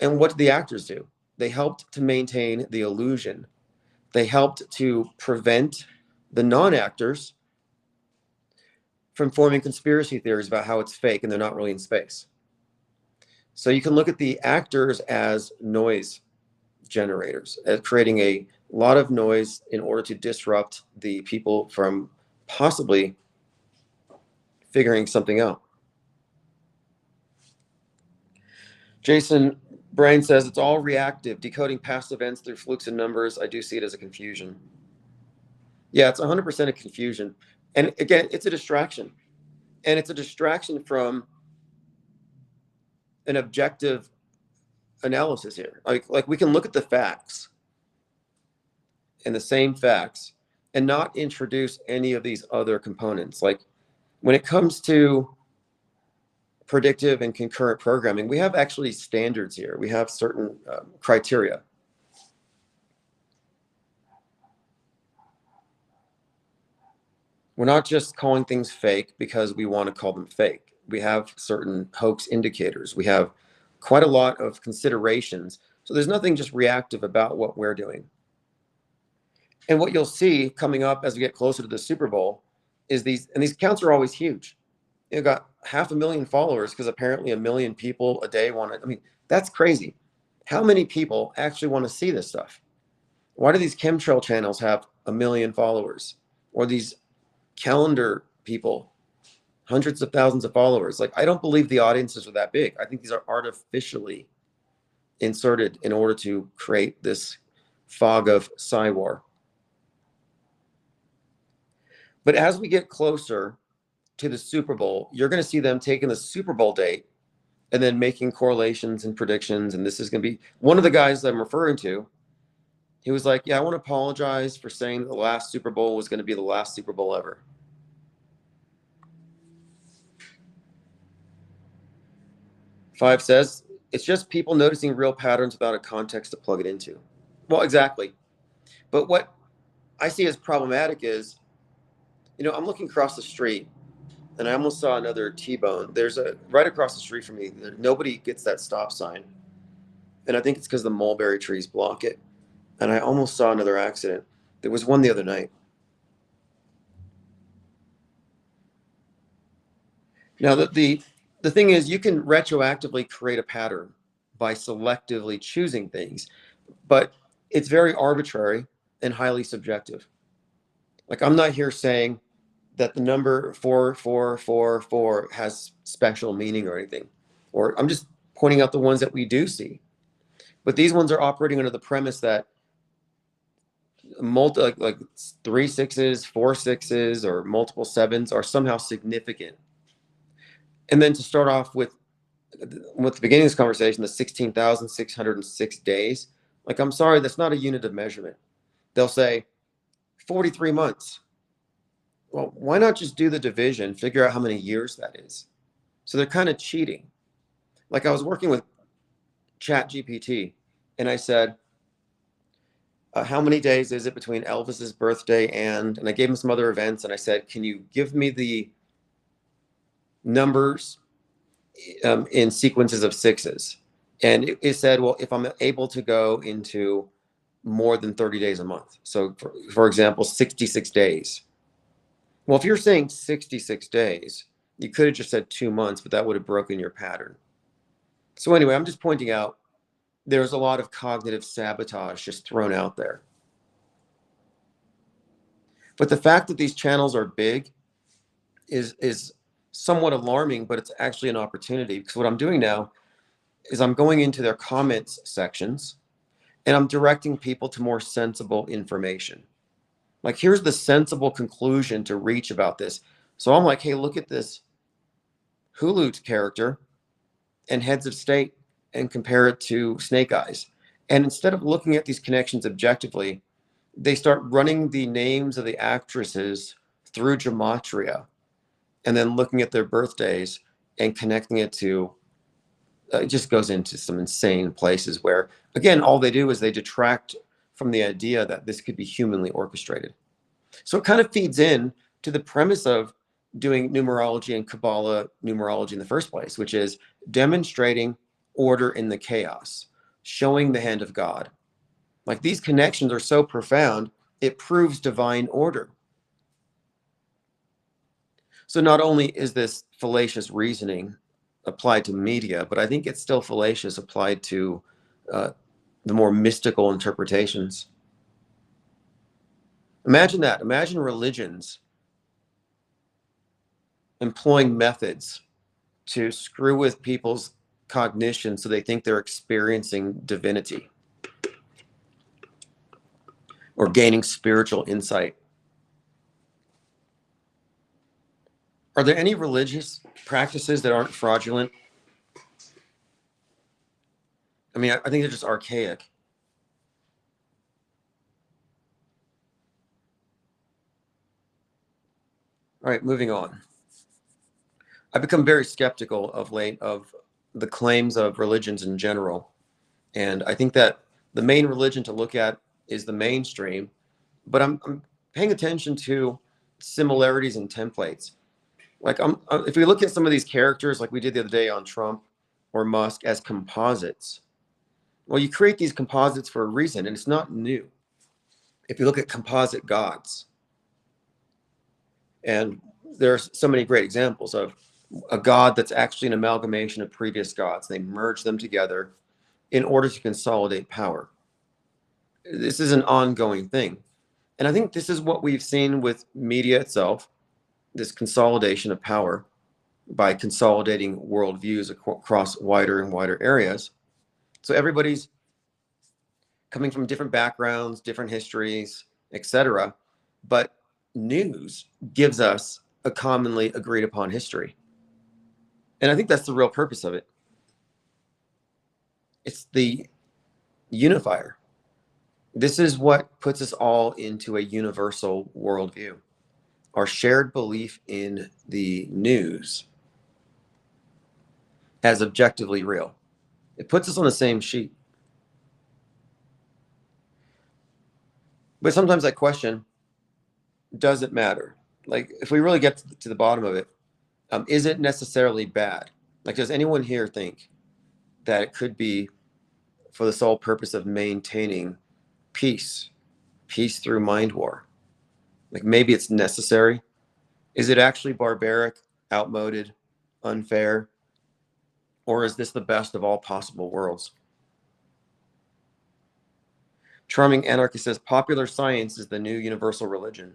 And what did the actors do? They helped to maintain the illusion. They helped to prevent the non-actors from forming conspiracy theories about how it's fake and they're not really in space. So you can look at the actors as noise generators, as creating a lot of noise in order to disrupt the people from possibly figuring something out. Jason Brain says it's all reactive, decoding past events through flukes and numbers. I do see it as a confusion. Yeah, it's 100% a confusion. And again, it's a distraction. And it's a distraction from an objective analysis here. Like we can look at the facts and the same facts and not introduce any of these other components. Like when it comes to predictive and concurrent programming, we have actually standards here. We have certain criteria. We're not just calling things fake because we want to call them fake. We have certain hoax indicators. We have quite a lot of considerations. So there's nothing just reactive about what we're doing. And what you'll see coming up as we get closer to the Super Bowl is these accounts are always huge. You've got 500,000 followers because apparently 1 million people a day want it. I mean, that's crazy. How many people actually want to see this stuff? Why do these chemtrail channels have 1 million followers? Or these calendar people, hundreds of thousands of followers? Like, I don't believe the audiences are that big. I think these are artificially inserted in order to create this fog of Psy-war. But as we get closer to the Super Bowl, you're going to see them taking the Super Bowl date and then making correlations and predictions. And this is going to be one of the guys that I'm referring to. He was like, yeah, I want to apologize for saying that the last Super Bowl was going to be the last Super Bowl ever. Five says, it's just people noticing real patterns without a context to plug it into. Well, exactly. But what I see as problematic is, I'm looking across the street and I almost saw another T-bone. There's right across the street from me, nobody gets that stop sign. And I think it's because the mulberry trees block it. And I almost saw another accident. There was one the other night. Now, the thing is, you can retroactively create a pattern by selectively choosing things, but it's very arbitrary and highly subjective. Like, I'm not here saying that the number 4444 has special meaning or anything, or I'm just pointing out the ones that we do see. But these ones are operating under the premise that like 3 6s, 4 6s, or multiple 7s are somehow significant. And then to start off with the beginning of this conversation, the 16,606 days, like, I'm sorry, that's not a unit of measurement. They'll say 43 months. Well, why not just do the division, figure out how many years that is? So they're kind of cheating. Like, I was working with Chat GPT, and I said, how many days is it between Elvis's birthday and I gave him some other events, and I said, can you give me the numbers in sequences of sixes? And it said, well, if I'm able to go into more than 30 days a month. So for example, 66 days. Well, if you're saying 66 days, you could have just said 2 months, but that would have broken your pattern. So anyway, I'm just pointing out there's a lot of cognitive sabotage just thrown out there. But the fact that these channels are big is somewhat alarming, but it's actually an opportunity, because what I'm doing now is I'm going into their comments sections and I'm directing people to more sensible information. Like, here's the sensible conclusion to reach about this. So I'm like, hey, look at this Hulu character and Heads of State and compare it to Snake Eyes. And instead of looking at these connections objectively, they start running the names of the actresses through gematria and then looking at their birthdays and connecting it to, it just goes into some insane places where, again, all they do is they detract from the idea that this could be humanly orchestrated. So it kind of feeds in to the premise of doing numerology and Kabbalah numerology in the first place, which is demonstrating order in the chaos, showing the hand of God. Like, these connections are so profound, it proves divine order. So not only is this fallacious reasoning applied to media, but I think it's still fallacious applied to the more mystical interpretations. Imagine that. Imagine religions employing methods to screw with people's cognition so they think they're experiencing divinity or gaining spiritual insight. Are there any religious practices that aren't fraudulent? I mean, I think they're just archaic. All right, moving on. I've become very skeptical of late of the claims of religions in general. And I think that the main religion to look at is the mainstream, but I'm paying attention to similarities and templates. Like, if we look at some of these characters, like we did the other day on Trump or Musk, as composites, well, you create these composites for a reason, and it's not new. If you look at composite gods, and there's so many great examples of a god that's actually an amalgamation of previous gods. They merge them together in order to consolidate power. This is an ongoing thing. And I think this is what we've seen with media itself, this consolidation of power by consolidating worldviews across wider and wider areas. So everybody's coming from different backgrounds, different histories, etc. But news gives us a commonly agreed upon history. And I think that's the real purpose of it. It's the unifier. This is what puts us all into a universal worldview. Our shared belief in the news as objectively real. It puts us on the same sheet. But sometimes I question, does it matter? Like, if we really get to the bottom of it, is it necessarily bad? Like, does anyone here think that it could be for the sole purpose of maintaining peace through mind war? Like, maybe it's necessary. Is it actually barbaric, outmoded, unfair? Or is this the best of all possible worlds? Charming Anarchist says, popular science is the new universal religion.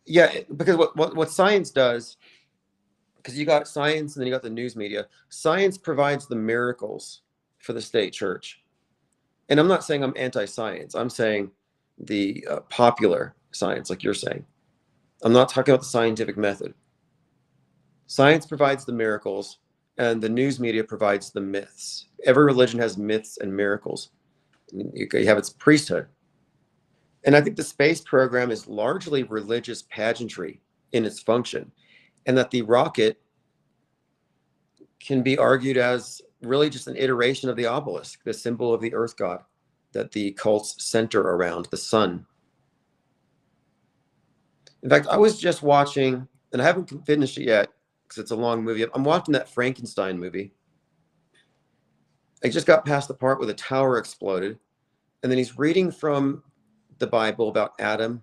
Yeah, because what science does, because you got science and then you got the news media, science provides the miracles for the state church. And I'm not saying I'm anti-science. I'm saying the popular science, like you're saying. I'm not talking about the scientific method. Science provides the miracles, and the news media provides the myths. Every religion has myths and miracles. You have its priesthood. And I think the space program is largely religious pageantry in its function, and that the rocket can be argued as really just an iteration of the obelisk, the symbol of the earth god that the cults center around, the sun. In fact, I was just watching, and I haven't finished it yet because it's a long movie. I'm watching that Frankenstein movie. I just got past the part where the tower exploded, and then he's reading from the Bible about Adam,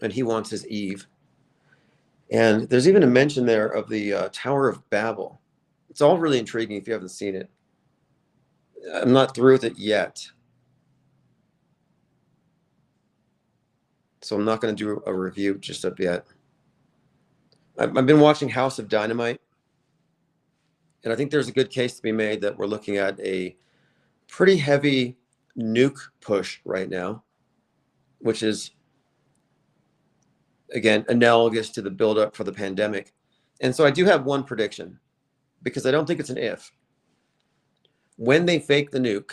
and he wants his Eve. And there's even a mention there of the Tower of Babel. It's all really intriguing if you haven't seen it. I'm not through with it yet, so I'm not going to do a review just up yet. I've been watching House of Dynamite, and I think there's a good case to be made that we're looking at a pretty heavy nuke push right now, which is, again, analogous to the buildup for the pandemic. And so I do have one prediction, because I don't think it's an if. When they fake the nuke,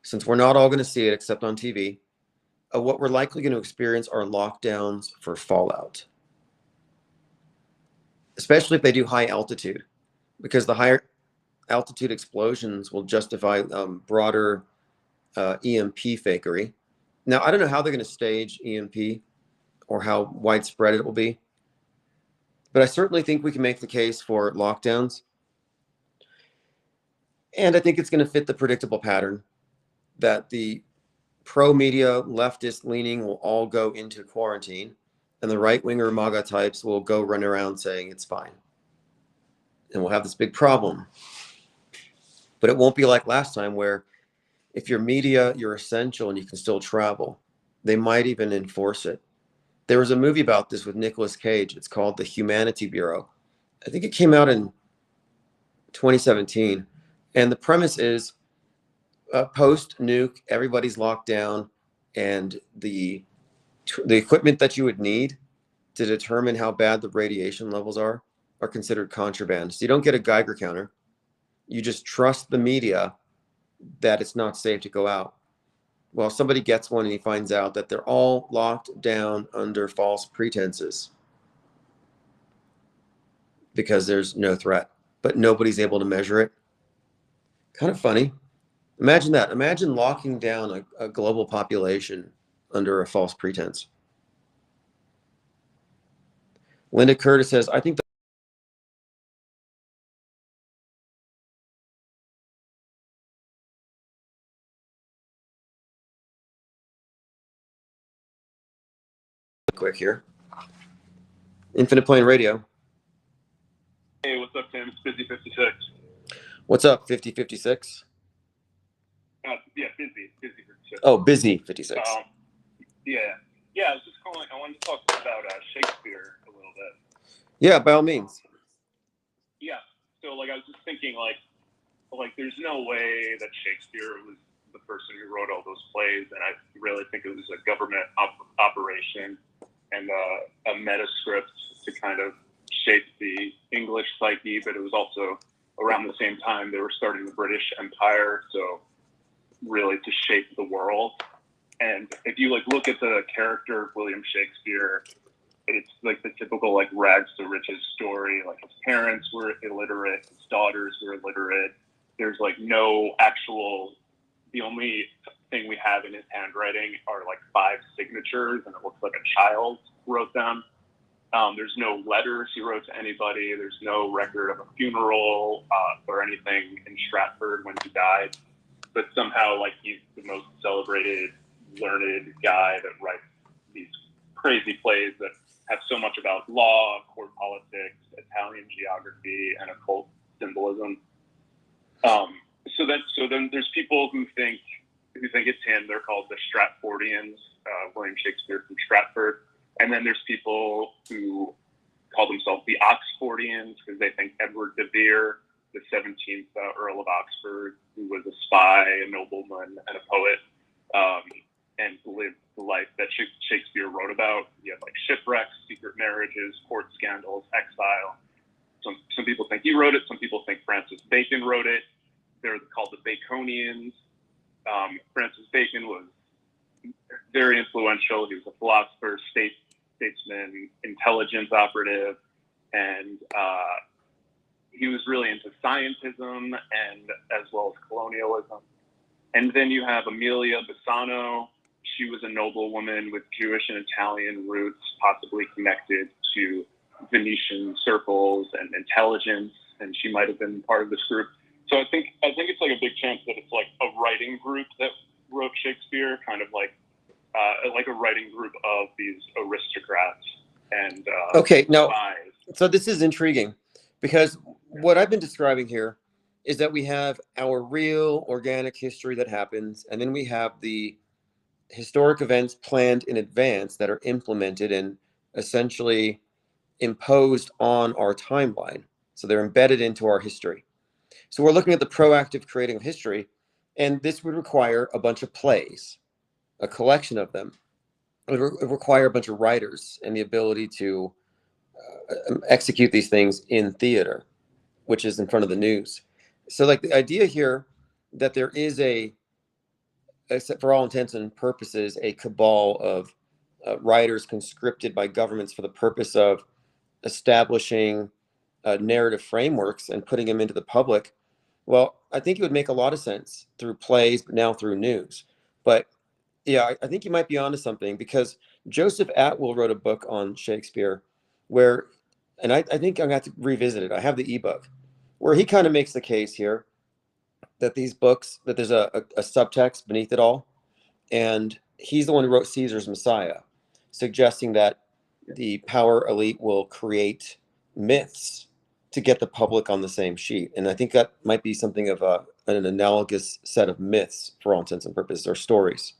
since we're not all going to see it except on TV, what we're likely going to experience are lockdowns for fallout, especially if they do high altitude, because the higher altitude explosions will justify broader EMP fakery. Now, I don't know how they're going to stage EMP or how widespread it will be, but I certainly think we can make the case for lockdowns. And I think it's going to fit the predictable pattern that the pro-media, leftist leaning will all go into quarantine, and the right-winger MAGA types will go run around saying it's fine. And we'll have this big problem. But it won't be like last time where if you're media, you're essential and you can still travel. They might even enforce it. There was a movie about this with Nicolas Cage. It's called The Humanity Bureau. I think it came out in 2017. And the premise is post-nuke, everybody's locked down, and the equipment that you would need to determine how bad the radiation levels are considered contraband. So you don't get a Geiger counter. You just trust the media that it's not safe to go out. Well, somebody gets one and he finds out that they're all locked down under false pretenses because there's no threat, but nobody's able to measure it. Kind of funny. Imagine that. Imagine locking down a global population under a false pretense. Linda Curtis says, I think quick here. Infinite Plane Radio. Hey, what's up, Tim? It's Busy 56. What's up, 5056? Yeah, Busy 56. Oh, Busy 56. Yeah, I was just calling. I wanted to talk about Shakespeare a little bit. Yeah, by all means. Yeah, so I was just thinking, there's no way that Shakespeare was the person who wrote all those plays, and I really think it was a government operation and a meta script to kind of shape the English psyche, but it was also around the same time they were starting the British Empire, so really to shape the world. And if you look at the character of William Shakespeare, it's the typical rags to riches story. His parents were illiterate, his daughters were illiterate. There's no actual. The only thing we have in his handwriting are 5 signatures, and it looks like a child wrote them. There's no letters he wrote to anybody. There's no record of a funeral or anything in Stratford when he died. But somehow, he's the most celebrated, learned guy that writes these crazy plays that have so much about law, court politics, Italian geography, and occult symbolism. So then there's people who think it's him. They're called the Stratfordians, William Shakespeare from Stratford. And then there's people who call themselves the Oxfordians because they think Edward de Vere, the 17th Earl of Oxford, who was a spy, a nobleman, and a poet, and lived the life that Shakespeare wrote about. You have shipwrecks, secret marriages, court scandals, exile. Some people think he wrote it. Some people think Francis Bacon wrote it. They're called the Baconians. Francis Bacon was very influential. He was a philosopher, statesman, intelligence operative, and he was really into scientism and as well as colonialism. And then you have Amelia Bassano. She was a noblewoman with Jewish and Italian roots, possibly connected to Venetian circles and intelligence, and she might have been part of this group. So I think it's like a big chance that it's like a writing group that wrote Shakespeare, kind of like a writing group of these aristocrats and okay, now, spies. so this is intriguing because what I've been describing here is that we have our real organic history that happens, and then we have the historic events planned in advance that are implemented and essentially imposed on our timeline. So they're embedded into our history. So we're looking at the proactive creating of history, and this would require a bunch of plays, a collection of them. It would require a bunch of writers and the ability to execute these things in theater, which is in front of the news. So like the idea here that there is except for all intents and purposes, a cabal of writers conscripted by governments for the purpose of establishing narrative frameworks and putting them into the public. Well, I think it would make a lot of sense through plays, but now through news. But yeah, I think you might be onto something because Joseph Atwill wrote a book on Shakespeare where, and I think I'm going to have to revisit it. I have the ebook where he kind of makes the case here that these books, that there's a subtext beneath it all. And he's the one who wrote Caesar's Messiah, suggesting that the power elite will create myths to get the public on the same sheet. And I think that might be something of an analogous set of myths for all intents and purposes, or stories.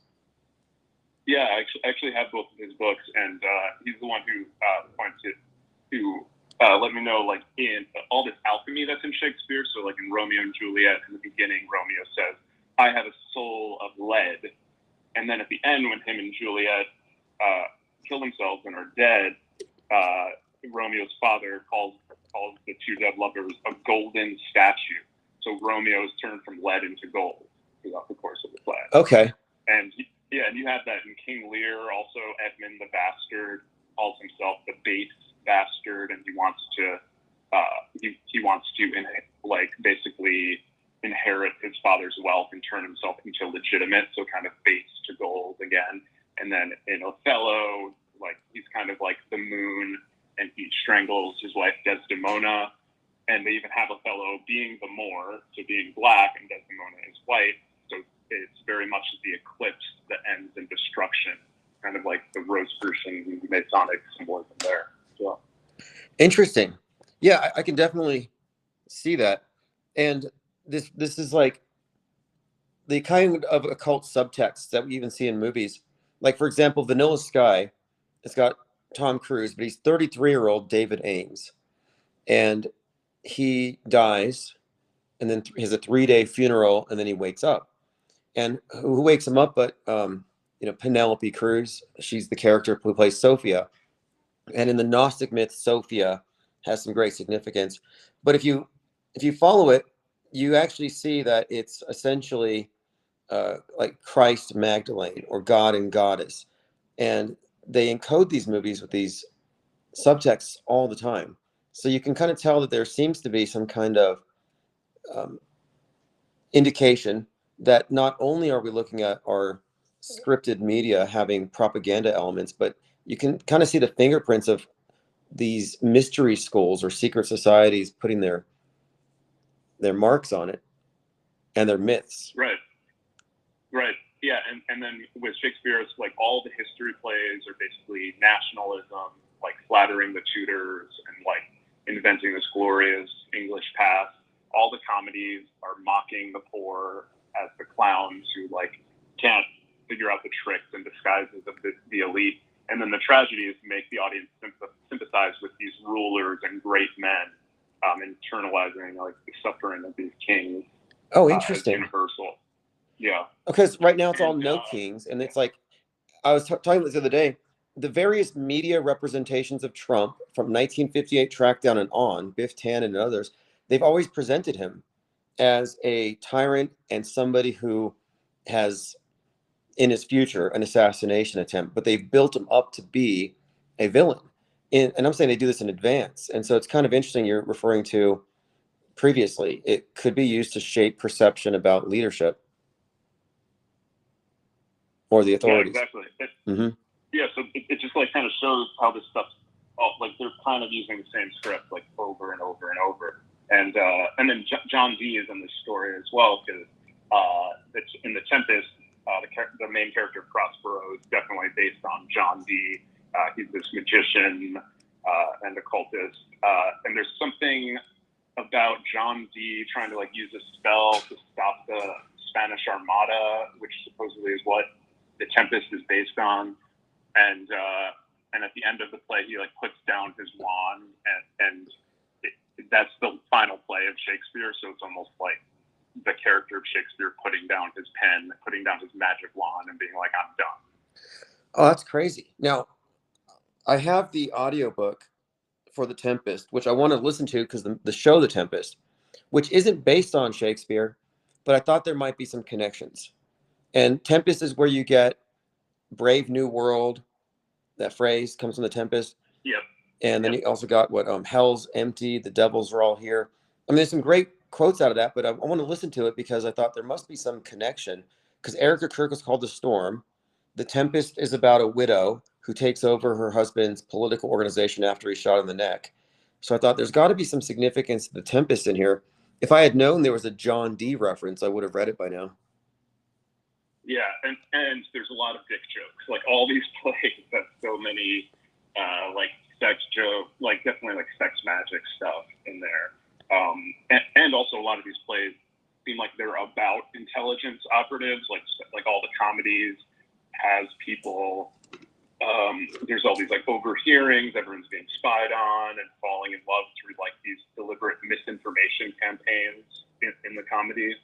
Yeah, I actually have both of his books, and he's the one who pointed to let me know, like, in all this alchemy that's in Shakespeare. So, like, in Romeo and Juliet, in the beginning, Romeo says, "I have a soul of lead." And then at the end, when him and Juliet kill themselves and are dead, Romeo's father calls the two dead lovers a golden statue. So Romeo is turned from lead into gold throughout the course of the play. Okay. And and you have that in King Lear. Also, Edmund the Bastard calls himself the base bastard, and he wants to basically inherit his father's wealth and turn himself into legitimate, so kind of base to gold again. And then in Othello, like, he's kind of like the moon, and he strangles his wife Desdemona. And they even have Othello being the Moor, so being black, and Desdemona is white. So it's very much the eclipse that ends in destruction, kind of like the Rosicrucian Masonic symbolism there as well. Interesting. Yeah, I can definitely see that. And this is like the kind of occult subtext that we even see in movies. Like, for example, Vanilla Sky, it's got Tom Cruise, but he's 33-year-old David Ames. And he dies, and then he has a 3-day funeral, and then he wakes up. And who wakes him up but Penelope Cruz? She's the character who plays Sophia. And in the Gnostic myth, Sophia has some great significance. But if you follow it, you actually see that it's essentially like Christ Magdalene, or God and Goddess. And they encode these movies with these subtexts all the time. So you can kind of tell that there seems to be some kind of indication that not only are we looking at our scripted media having propaganda elements, but you can kind of see the fingerprints of these mystery schools or secret societies putting their marks on it and their myths. Right. Yeah, and then with Shakespeare, it's like all the history plays are basically nationalism, like flattering the Tudors and like inventing this glorious English past. All the comedies are mocking the poor as the clowns who like can't figure out the tricks and disguises of the elite. And then the tragedies make the audience sympathize with these rulers and great men, internalizing like the suffering of these kings. Oh, interesting. Universal. Yeah. Because right now it's all no kings, and it's like I was talking about this the other day. The various media representations of Trump from 1958 track down and on, Biff Tannen and others, they've always presented him as a tyrant and somebody who has in his future an assassination attempt, but they've built him up to be a villain. And I'm saying they do this in advance. And so it's kind of interesting you're referring to previously, it could be used to shape perception about leadership or the authorities. Yeah, exactly. Yeah, so it just like kind of shows how this stuff's all, like they're kind of using the same script like over and over and over. And then John Dee is in this story as well, because in The Tempest, the main character Prospero is definitely based on John Dee. He's this magician and occultist, and there's something about John Dee trying to like use a spell to stop the Spanish Armada, which supposedly is what The Tempest is based on. And at the end of the play, he like puts down his wand, and that's the final play of Shakespeare. So it's almost like the character of Shakespeare putting down his pen, putting down his magic wand, and being like, "I'm done." Oh, that's crazy. Now, I have the audiobook for The Tempest, which I want to listen to because the show The Tempest, which isn't based on Shakespeare, but I thought there might be some connections. And Tempest is where you get Brave New World. That phrase comes from The Tempest. Yep. And then you also got what hell's empty, the devils are all here. I mean, there's some great quotes out of that, but I want to listen to it because I thought there must be some connection. Because Erica Kirk was called The Storm. The Tempest is about a widow who takes over her husband's political organization after he's shot in the neck. So I thought there's got to be some significance to The Tempest in here. If I had known there was a John Dee reference, I would have read it by now. Yeah, and there's a lot of dick jokes. Like all these plays have so many like sex jokes, like definitely like sex magic stuff in there. And also a lot of these plays seem like they're about intelligence operatives, like all the comedies has people. There's all these like overhearings, everyone's being spied on and falling in love through like these deliberate misinformation campaigns in the comedies.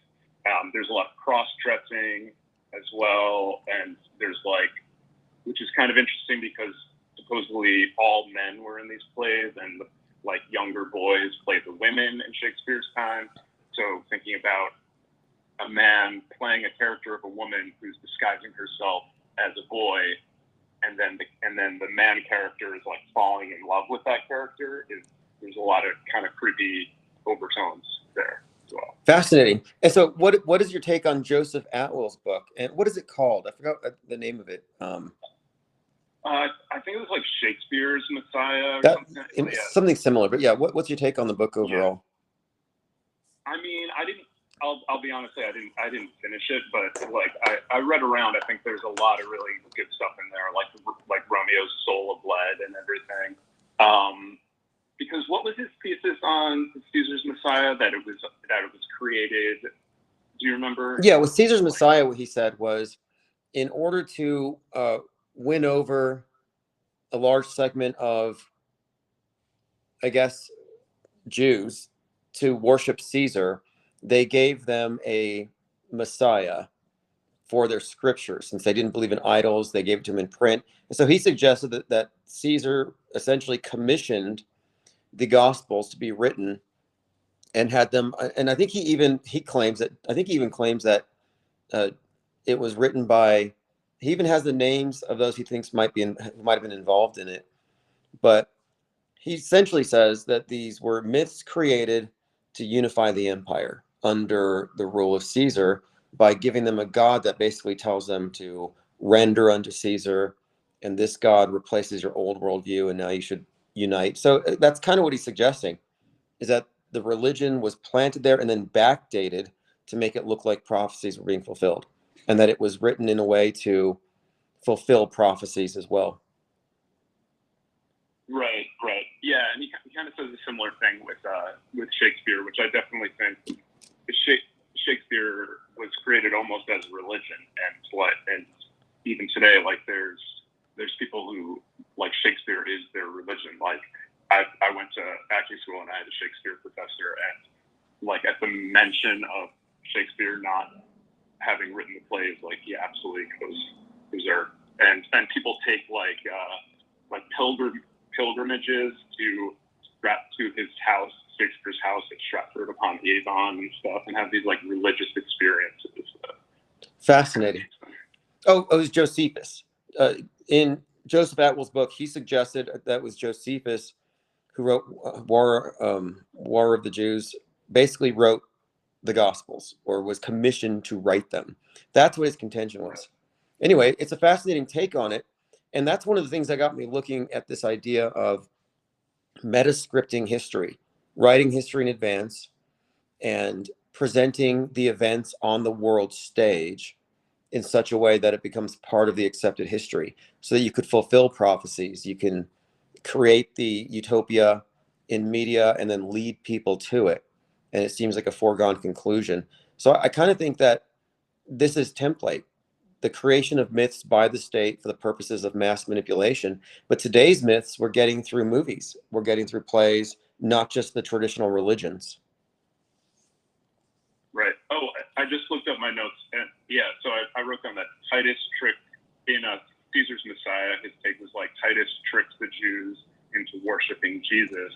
There's a lot of cross-dressing as well, and there's like, which is kind of interesting because supposedly all men were in these plays, and like younger boys played the women in Shakespeare's time. So thinking about a man playing a character of a woman who's disguising herself as a boy, and then the man character is like falling in love with that character, there's a lot of kind of creepy overtones there as well. Fascinating. And so what is your take on Joseph Atwell's book, and what is it called? I forgot the name of it. I think it was like Shakespeare's Messiah or something. Yeah. Something similar, but yeah, what's your take on the book overall? Yeah. I mean, I'll be honest, I didn't finish it, but like I read around. I think there's a lot of really good stuff in there, like Romeo's Soul of Lead and everything. Because what was his thesis on Caesar's Messiah? That it was created. Do you remember? Yeah, with Caesar's Messiah, what he said was, in order to win over a large segment of, I guess, Jews to worship Caesar, they gave them a Messiah for their scriptures. Since they didn't believe in idols, they gave it to him in print. And so he suggested that Caesar essentially commissioned the Gospels to be written and had them. And I think he even claims that it was written by. He even has the names of those he thinks might have been involved in it. But he essentially says that these were myths created to unify the empire under the rule of Caesar by giving them a god that basically tells them to render unto Caesar, and this god replaces your old worldview, and now you should unite. So that's kind of what he's suggesting, is that the religion was planted there and then backdated to make it look like prophecies were being fulfilled, and that it was written in a way to fulfill prophecies as well. Right. Yeah, and he kind of says a similar thing with Shakespeare, which I definitely think Shakespeare was created almost as a religion, and even today, like there's people who like Shakespeare is their religion. Like I went to acting school and I had a Shakespeare professor, and like at the mention of Shakespeare not having written the plays, like he absolutely goes berserk. And people take like pilgrimages to his house, Shakespeare's house at Stratford upon Avon and stuff, and have these like religious experiences. Fascinating. Oh, it was Josephus. In Joseph Atwell's book, he suggested that was Josephus who wrote War of the Jews, basically wrote the Gospels or was commissioned to write them. That's what his contention was. Anyway, it's a fascinating take on it. And that's one of the things that got me looking at this idea of meta-scripting history, writing history in advance and presenting the events on the world stage in such a way that it becomes part of the accepted history so that you could fulfill prophecies. You can create the utopia in media and then lead people to it. And it seems like a foregone conclusion. So I kind of think that this is template, the creation of myths by the state for the purposes of mass manipulation. But today's myths we're getting through movies, we're getting through plays, not just the traditional religions. Right. Oh, I just looked up my notes, and yeah, so I wrote down that Titus tricked in Caesar's Messiah. His take was like Titus tricks the Jews into worshiping Jesus,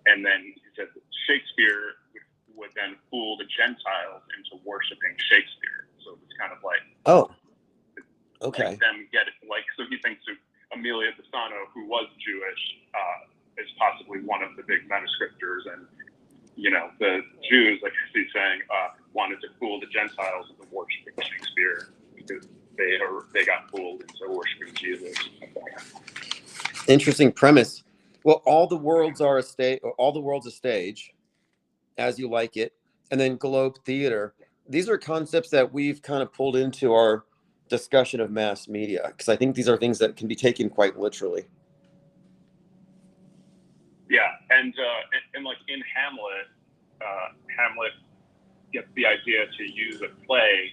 and then he said that Shakespeare would then fool the Gentiles into worshiping Shakespeare. So it's kind of like, oh, okay, like them get it. Like, so he thinks of Amelia Bassano, who was Jewish, is possibly one of the big manuscriptors, and you know, the Jews, like he's saying, wanted to fool the Gentiles into worshiping Shakespeare because they got fooled into worshiping Jesus. interesting premise. Well, all the worlds are a stage, all the world's a stage, as you like it, and then Globe Theater. These are concepts that we've kind of pulled into our discussion of mass media because I think these are things that can be taken quite literally. Yeah, and like in Hamlet, Hamlet gets the idea to use a play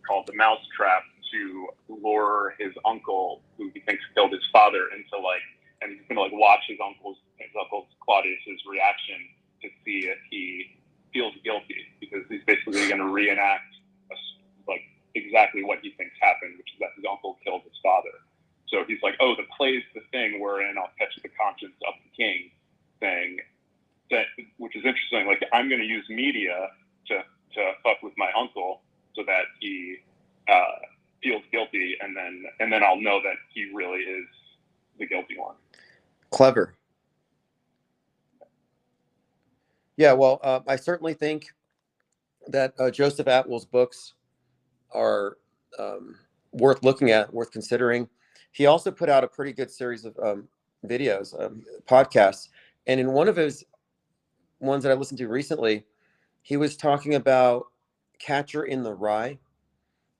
called The Mousetrap to lure his uncle, who he thinks killed his father, into like, and he's gonna like watch his uncle Claudius's reaction to see if he feels guilty, because he's basically gonna reenact like exactly what he thinks happened, which is that his uncle killed his father. So he's like, oh, the play's the thing wherein I'll catch the conscience of the king thing, that, which is interesting. Like, I'm going to use media to fuck with my uncle so that he feels guilty, and then I'll know that he really is the guilty one. Clever. Yeah, well, I certainly think that Joseph Atwell's books are worth looking at, worth considering. He also put out a pretty good series of videos, podcasts, and in one of his ones that I listened to recently, he was talking about Catcher in the Rye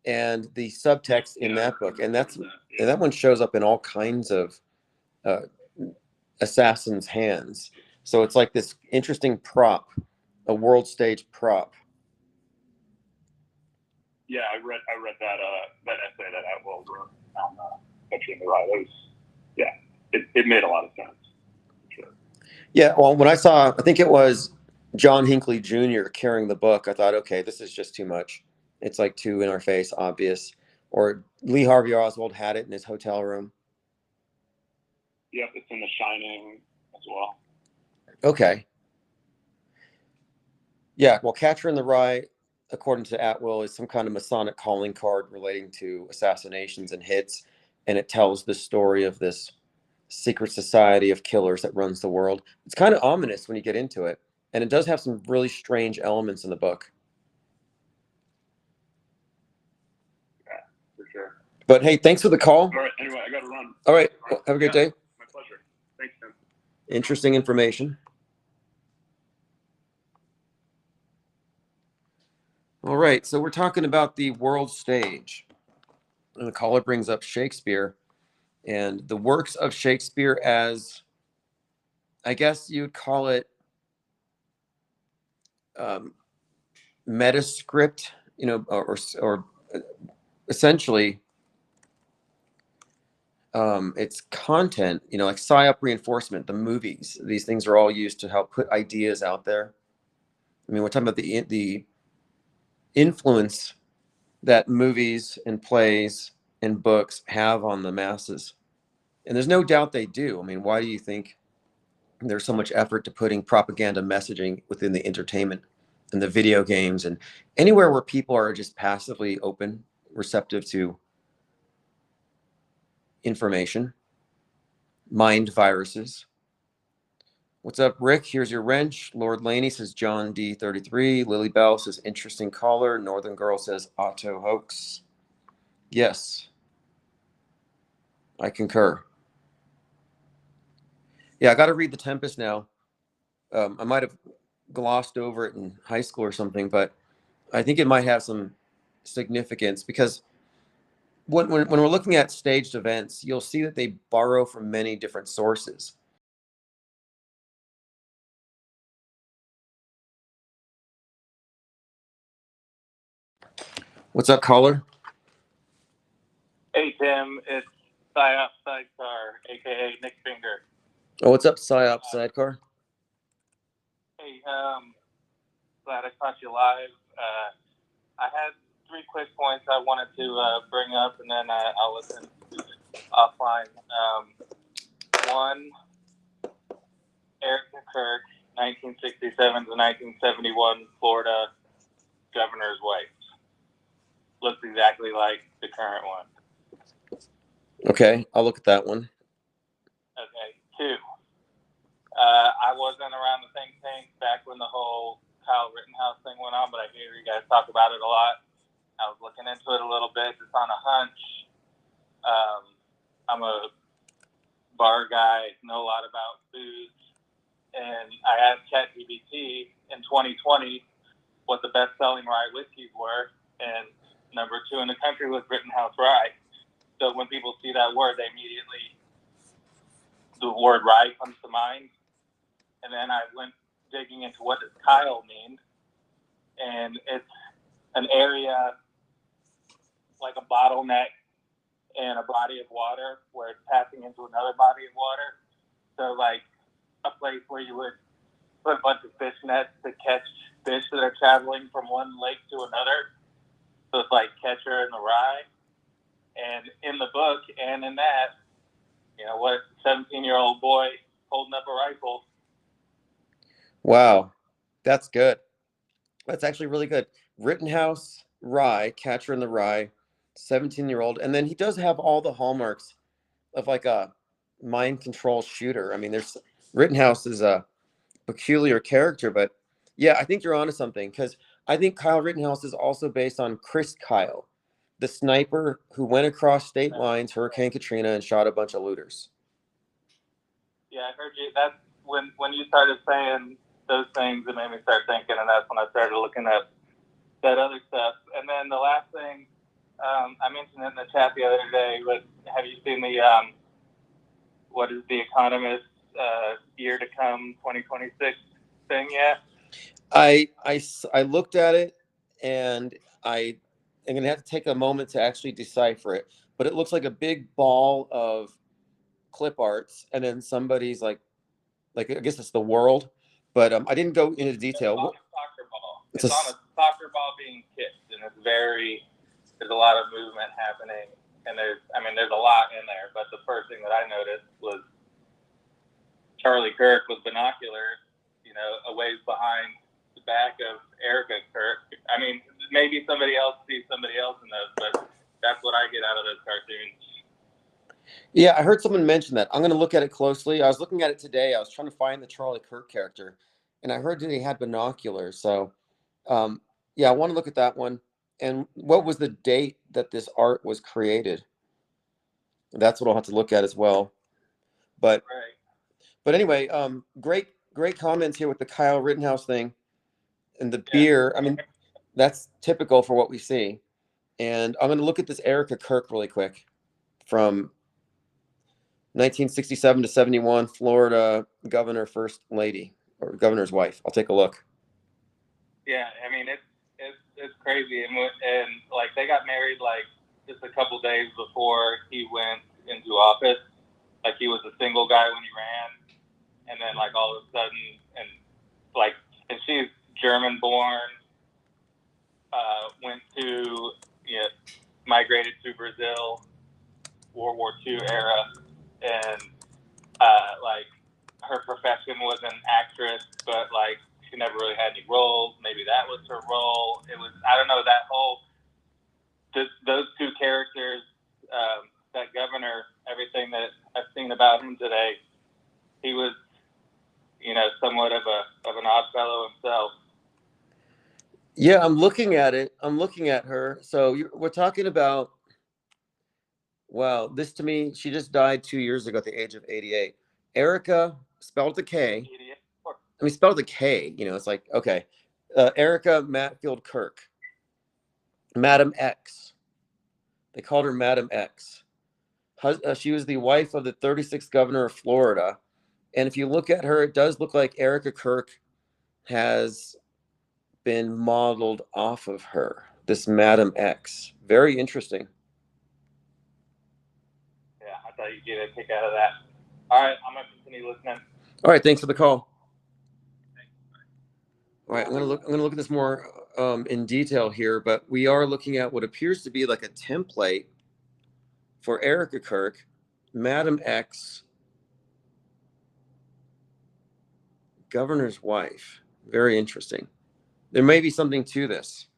and the subtext in that book, and that one shows up in all kinds of assassins' hands. So it's like this interesting prop, a world stage prop. Yeah, I read that essay that Atwell wrote on Catcher in the Rye. That was, yeah, it made a lot of sense. Sure. Yeah, well, when I saw, I think it was John Hinckley Jr. carrying the book, I thought, okay, this is just too much. It's like too in our face, obvious. Or Lee Harvey Oswald had it in his hotel room. Yep, it's in The Shining as well. Okay. Yeah, well, Catcher in the Rye, according to Atwill, is some kind of Masonic calling card relating to assassinations and hits, and it tells the story of this secret society of killers that runs the world. It's kind of ominous when you get into it, and it does have some really strange elements in the book. Yeah, for sure. But hey, thanks for the call. All right, anyway, I got to run. All right, well, have a good day. My pleasure. Thanks, Tim. Interesting information. All right, so we're talking about the world stage. And the caller brings up Shakespeare and the works of Shakespeare as, I guess you'd call it, metascript, you know, or essentially it's content, you know, like psyop reinforcement, the movies. These things are all used to help put ideas out there. I mean, we're talking about the influence that movies and plays and books have on the masses. And there's no doubt they do. I mean, why do you think there's so much effort to putting propaganda messaging within the entertainment and the video games and anywhere where people are just passively open, receptive to information, mind viruses? What's up, Rick? Here's your wrench. Lord Laney says John D33. Lily Bell says interesting caller. Northern Girl says Otto hoax. Yes, I concur. Yeah, I got to read The Tempest now. I might have glossed over it in high school or something, but I think it might have some significance because when we're looking at staged events, you'll see that they borrow from many different sources. What's up, caller? Hey, Tim. It's Psyop Sidecar, a.k.a. Nick Finger. Oh, what's up, Psyop Sidecar? Hey, glad I caught you live. I had 3 quick points I wanted to bring up, and then I'll listen offline. One, Erica Kirk, 1967 to 1971 Florida governor's wife. Looks exactly like the current one. Okay, I'll look at that one. Okay. 2, I wasn't around the think tank back when the whole Kyle Rittenhouse thing went on, but I hear you guys talk about it a lot. I was looking into it a little bit, just on a hunch. I'm a bar guy, know a lot about booze, and I asked ChatGPT in 2020 what the best-selling rye whiskeys were, and number 2 in the country was Rittenhouse Rye. So when people see that word, the word rye comes to mind. And then I went digging into what does Kyle mean, and it's an area like a bottleneck in a body of water where it's passing into another body of water. So like a place where you would put a bunch of fish nets to catch fish that are traveling from one lake to another. So it's like Catcher in the Rye. And in the book and in that, what 17-year-old boy holding up a rifle. Wow, that's good. That's actually really good. Rittenhouse Rye, Catcher in the Rye, 17-year-old. And then he does have all the hallmarks of like a mind control shooter. I mean, Rittenhouse is a peculiar character, but yeah, I think you're onto something because I think Kyle Rittenhouse is also based on Chris Kyle, the sniper who went across state lines, Hurricane Katrina, and shot a bunch of looters. Yeah, I heard you. That's when you started saying those things, it made me start thinking, and that's when I started looking at that other stuff. And then the last thing, I mentioned it in the chat the other day, but have you seen the what is the Economist year to come 2026 thing yet? I looked at it, and I'm gonna have to take a moment to actually decipher it. But it looks like a big ball of clip arts, and then somebody's like I guess it's the world, but I didn't go into detail. It's on a soccer ball. It's on a soccer ball being kicked, and there's a lot of movement happening, and there's a lot in there. But the first thing that I noticed was Charlie Kirk with binoculars, a ways behind the back of Erica Kirk. I mean, maybe somebody else sees somebody else in those, but that's what I get out of those cartoons. Yeah, I heard someone mention that. I'm going to look at it closely. I was looking at it today. I was trying to find the Charlie Kirk character, and I heard that he had binoculars. So, yeah, I want to look at that one. And what was the date that this art was created? That's what I'll have to look at as well. But, right. But anyway, great comments here with the Kyle Rittenhouse thing and the beer. I mean, that's typical for what we see. And I'm going to look at this Erica Kirk really quick from 1967 to 71, Florida governor, first lady, or governor's wife. I'll take a look. Yeah, I mean it's crazy, and like they got married like just a couple days before he went into office. Like he was a single guy when he ran, and then like all of a sudden, and she's German born, went to migrated to Brazil, World War II era, and like her profession was an actress, but like she never really had any roles. Maybe that was her role. It was, I don't know, that whole those 2 characters, that governor, everything that I've seen about him today, he was, somewhat of an odd fellow himself. Yeah, I'm looking at it. I'm looking at her. So we're talking about, wow, this to me, she just died 2 years ago at the age of 88. Erica, spelled with a K. I mean, spelled with a K, it's like, okay. Erica Matfield Kirk. Madam X. They called her Madam X. She was the wife of the 36th governor of Florida. And if you look at her, it does look like Erica Kirk has been modeled off of her, this Madam X. Very interesting. Yeah, I thought you'd get a kick out of that. All right, I'm going to continue listening. All right, thanks for the call. All right, I'm gonna look at this more in detail here, but we are looking at what appears to be like a template for Erica Kirk, Madam X, governor's wife. Very interesting. There may be something to this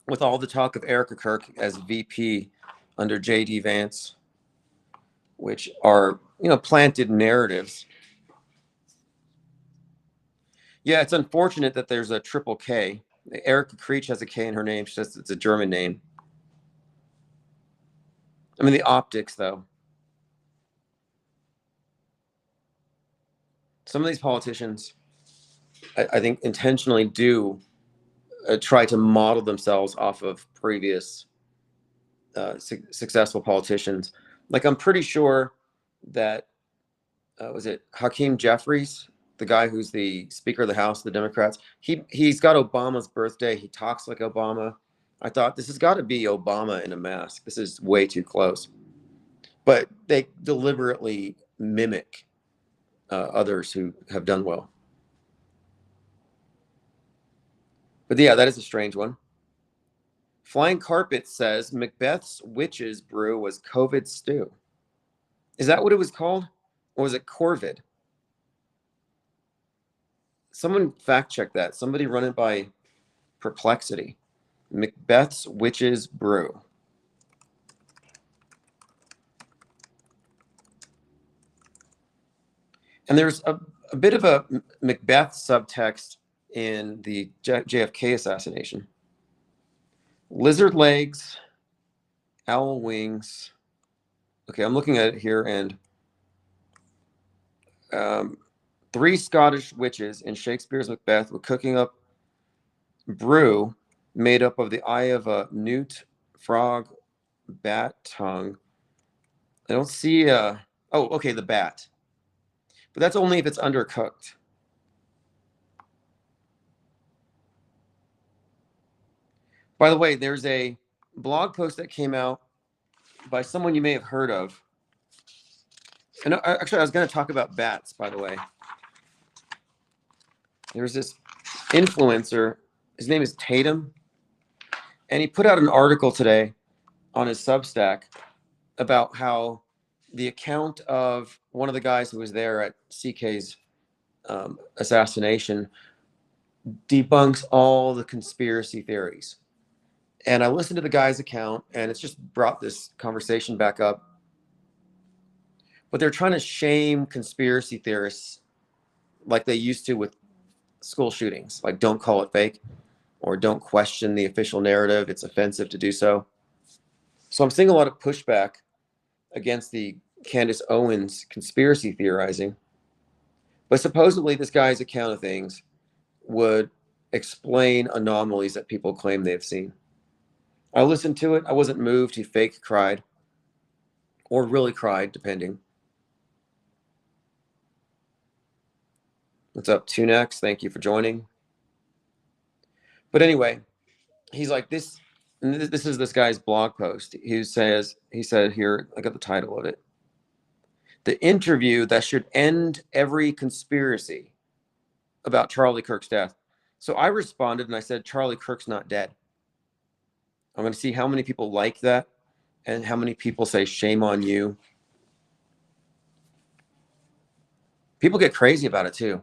with all the talk of Erica Kirk as VP under J.D. Vance, which are, planted narratives. Yeah, it's unfortunate that there's a triple K. Erica Creech has a K in her name. She says it's a German name. I mean, the optics, though. Some of these politicians, I think, intentionally do try to model themselves off of previous successful politicians. Like, I'm pretty sure that, was it Hakeem Jeffries, the guy who's the Speaker of the House, the Democrats? He's got Obama's birthday. He talks like Obama. I thought, this has got to be Obama in a mask. This is way too close. But they deliberately mimic others who have done well. But yeah, that is a strange one. Flying Carpet says Macbeth's Witches Brew was COVID stew. Is that what it was called? Or was it Corvid? Someone fact check that. Somebody run it by Perplexity. Macbeth's Witches Brew. And there's a bit of a Macbeth subtext in the JFK assassination. Lizard legs, owl wings. Okay, I'm looking at it here, and 3 Scottish witches in Shakespeare's Macbeth were cooking up brew made up of the eye of a newt, frog, bat tongue. I don't see oh, okay, the bat. But that's only if it's undercooked. By the way, there's a blog post that came out by someone you may have heard of. And actually, I was going to talk about bats, by the way. There's this influencer. His name is Tatum. And he put out an article today on his Substack about how the account of one of the guys who was there at CK's assassination debunks all the conspiracy theories. And I listened to the guy's account, and it's just brought this conversation back up. But they're trying to shame conspiracy theorists like they used to with school shootings. Like, don't call it fake, or don't question the official narrative. It's offensive to do so. So I'm seeing a lot of pushback against the Candace Owens conspiracy theorizing. But supposedly this guy's account of things would explain anomalies that people claim they've seen. I listened to it. I wasn't moved. He fake cried, or really cried, depending. What's up, Tunex? Thank you for joining. But anyway, he's like this. And this is this guy's blog post. He said here, I got the title of it. The interview that should end every conspiracy about Charlie Kirk's death. So I responded and I said, Charlie Kirk's not dead. I'm going to see how many people like that and how many people say shame on you. People get crazy about it too.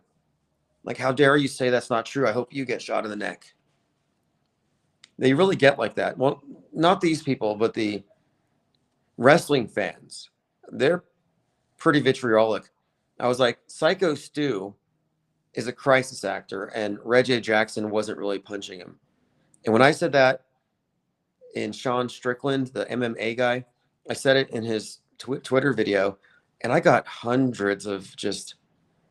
Like, how dare you say that's not true? I hope you get shot in the neck. They really get like that. Well, not these people, but the wrestling fans. They're pretty vitriolic. I was like, Psycho Stu is a crisis actor, and Reggie Jackson wasn't really punching him. And when I said that in Sean Strickland, the MMA guy, I said it in his Twitter video, and I got hundreds of just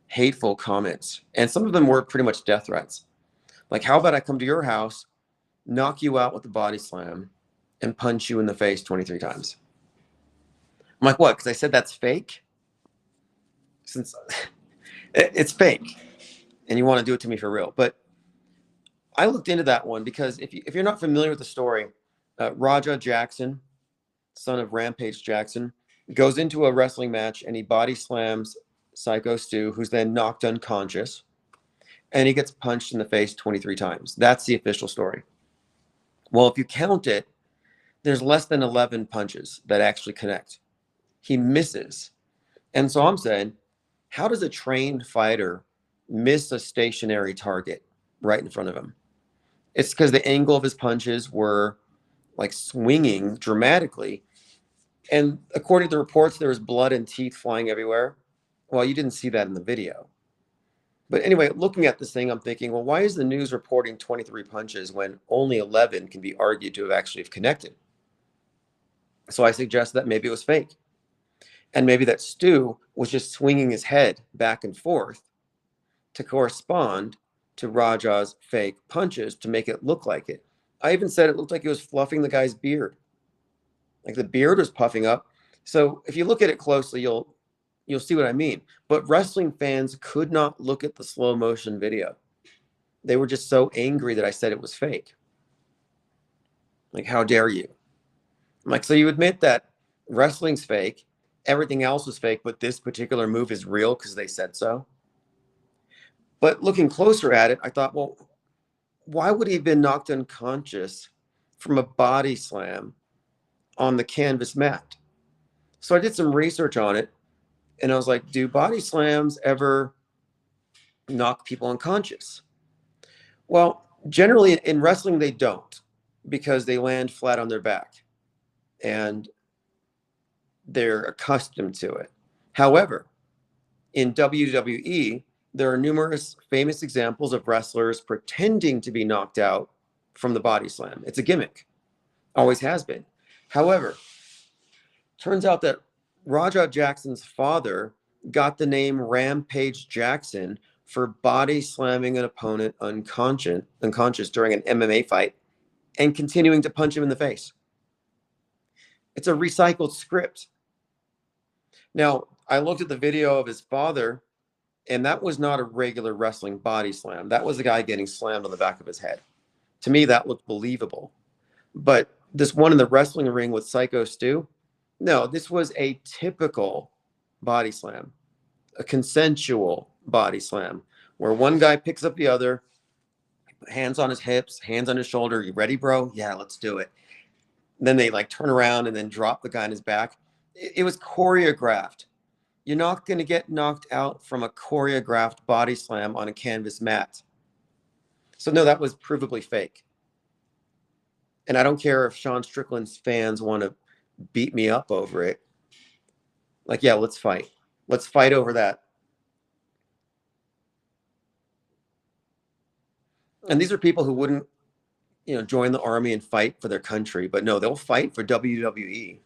hateful comments. And some of them were pretty much death threats. Like, how about I come to your house, knock you out with a body slam, and punch you in the face 23 times? I'm like, what? Because I said that's fake? Since it's fake, and you want to do it to me for real. But I looked into that one because if you're not familiar with the story, Raja Jackson, son of Rampage Jackson, goes into a wrestling match and he body slams Psycho Stu, who's then knocked unconscious, and he gets punched in the face 23 times. That's the official story. Well, if you count it, there's less than 11 punches that actually connect. He misses. And so I'm saying, how does a trained fighter miss a stationary target right in front of him? It's because the angle of his punches were like swinging dramatically. And according to the reports, there was blood and teeth flying everywhere. Well, you didn't see that in the video. But anyway, looking at this thing, I'm thinking, well, why is the news reporting 23 punches when only 11 can be argued to have actually connected? So I suggest that maybe it was fake. And maybe that Stu was just swinging his head back and forth to correspond to Raja's fake punches to make it look like it. I even said it looked like he was fluffing the guy's beard. Like the beard was puffing up. So if you look at it closely, you'll see what I mean. But wrestling fans could not look at the slow motion video. They were just so angry that I said it was fake. Like, how dare you? I'm like, so you admit that wrestling's fake, everything else is fake, but this particular move is real because they said so? But looking closer at it, I thought, well, why would he have been knocked unconscious from a body slam on the canvas mat? So I did some research on it, and I was like, do body slams ever knock people unconscious? Well, generally in wrestling, they don't, because they land flat on their back and they're accustomed to it. However, in WWE, there are numerous famous examples of wrestlers pretending to be knocked out from the body slam. It's a gimmick, always has been. However, turns out that Raja Jackson's father got the name Rampage Jackson for body slamming an opponent unconscious during an MMA fight and continuing to punch him in the face. It's a recycled script. Now, I looked at the video of his father, and that was not a regular wrestling body slam. That was a guy getting slammed on the back of his head. To me, that looked believable. But this one in the wrestling ring with Psycho Stu, no, this was a typical body slam, a consensual body slam, where one guy picks up the other, hands on his hips, hands on his shoulder. You ready, bro? Yeah, let's do it. Then they like turn around and then drop the guy on his back. It was choreographed. You're not going to get knocked out from a choreographed body slam on a canvas mat. So no, that was provably fake. And I don't care if Sean Strickland's fans want to beat me up over it. Like, yeah, let's fight. Let's fight over that. And these are people who wouldn't, join the army and fight for their country, but no, they'll fight for WWE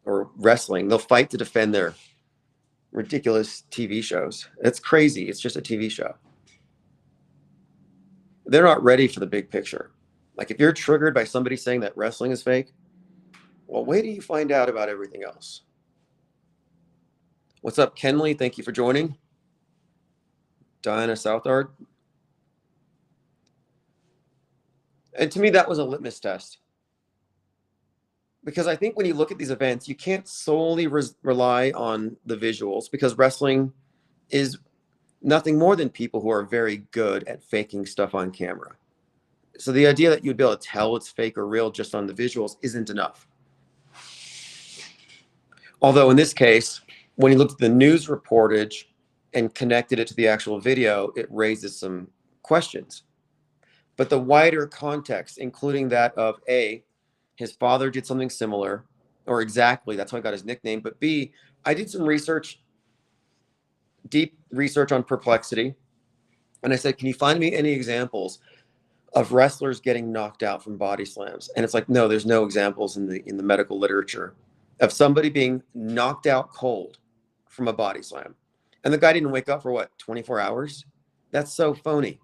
or wrestling. They'll fight to defend their ridiculous TV shows. It's crazy. It's just a TV show. They're not ready for the big picture. Like, if you're triggered by somebody saying that wrestling is fake, well, wait till you find out about everything else. What's up, Kenley? Thank you for joining. Diana Southard. And to me, that was a litmus test. Because I think when you look at these events, you can't solely rely on the visuals, because wrestling is nothing more than people who are very good at faking stuff on camera. So the idea that you'd be able to tell it's fake or real just on the visuals isn't enough. Although in this case, when you looked at the news reportage and connected it to the actual video, it raises some questions. But the wider context, including that of A, his father did something similar, or exactly, that's how he got his nickname. But B, I did some research, deep research on Perplexity, And I said, can you find me any examples of wrestlers getting knocked out from body slams? And it's like, no, there's no examples in the medical literature of somebody being knocked out cold from a body slam. And the guy didn't wake up for what, 24 hours? That's so phony.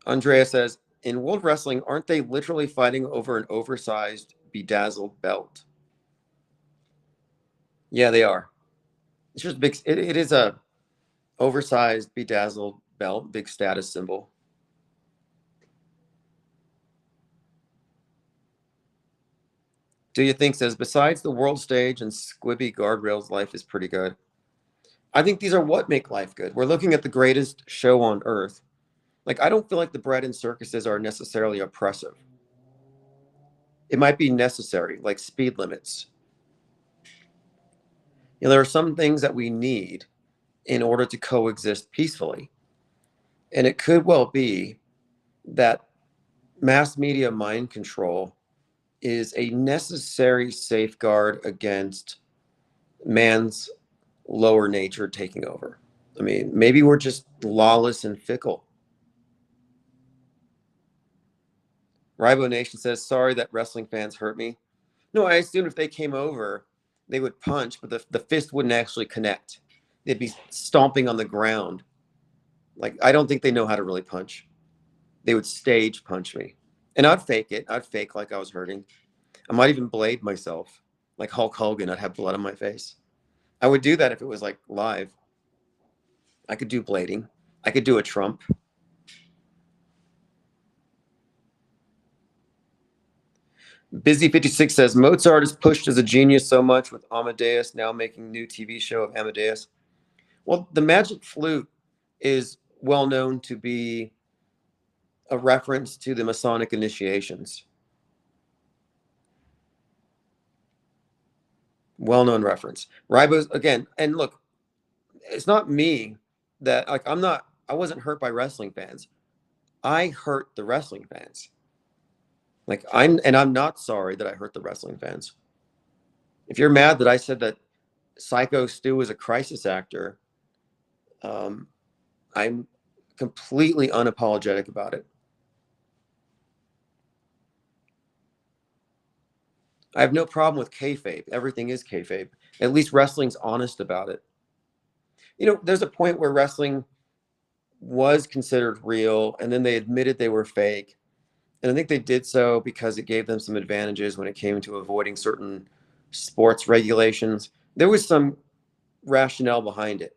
Andrea says, in World Wrestling, aren't they literally fighting over an oversized, bedazzled belt? Yeah, they are. It's just big. It is a oversized, bedazzled belt, big status symbol. Do you think says, besides the world stage and squibby guardrails, life is pretty good. I think these are what make life good. We're looking at the greatest show on earth. Like, I don't feel like the bread and circuses are necessarily oppressive. It might be necessary, like speed limits. You know, there are some things that we need in order to coexist peacefully. And it could well be that mass media mind control is a necessary safeguard against man's lower nature taking over. I mean, maybe we're just lawless and fickle. Ribo Nation says, sorry that wrestling fans hurt me. No, I assumed if they came over, they would punch, but the fist wouldn't actually connect. They'd be stomping on the ground. Like, I don't think they know how to really punch. They would stage punch me. And I'd fake it. I'd fake like I was hurting. I might even blade myself. Like Hulk Hogan, I'd have blood on my face. I would do that if it was like live. I could do blading. I could do a Trump. Busy56 says, Mozart is pushed as a genius so much with Amadeus now making new TV show of Amadeus. Well, the magic flute is well known to be a reference to the Masonic initiations. Well-known reference. Ribo's, again, and look, it's not me that, like, I wasn't hurt by wrestling fans. I hurt the wrestling fans. Like, I'm not sorry that I hurt the wrestling fans. If you're mad that I said that Psycho Stu is a crisis actor, I'm completely unapologetic about it. I have no problem with kayfabe. Everything is kayfabe. At least wrestling's honest about it. You know, there's a point where wrestling was considered real, and then they admitted they were fake. And I think they did so because it gave them some advantages when it came to avoiding certain sports regulations. There was some rationale behind it,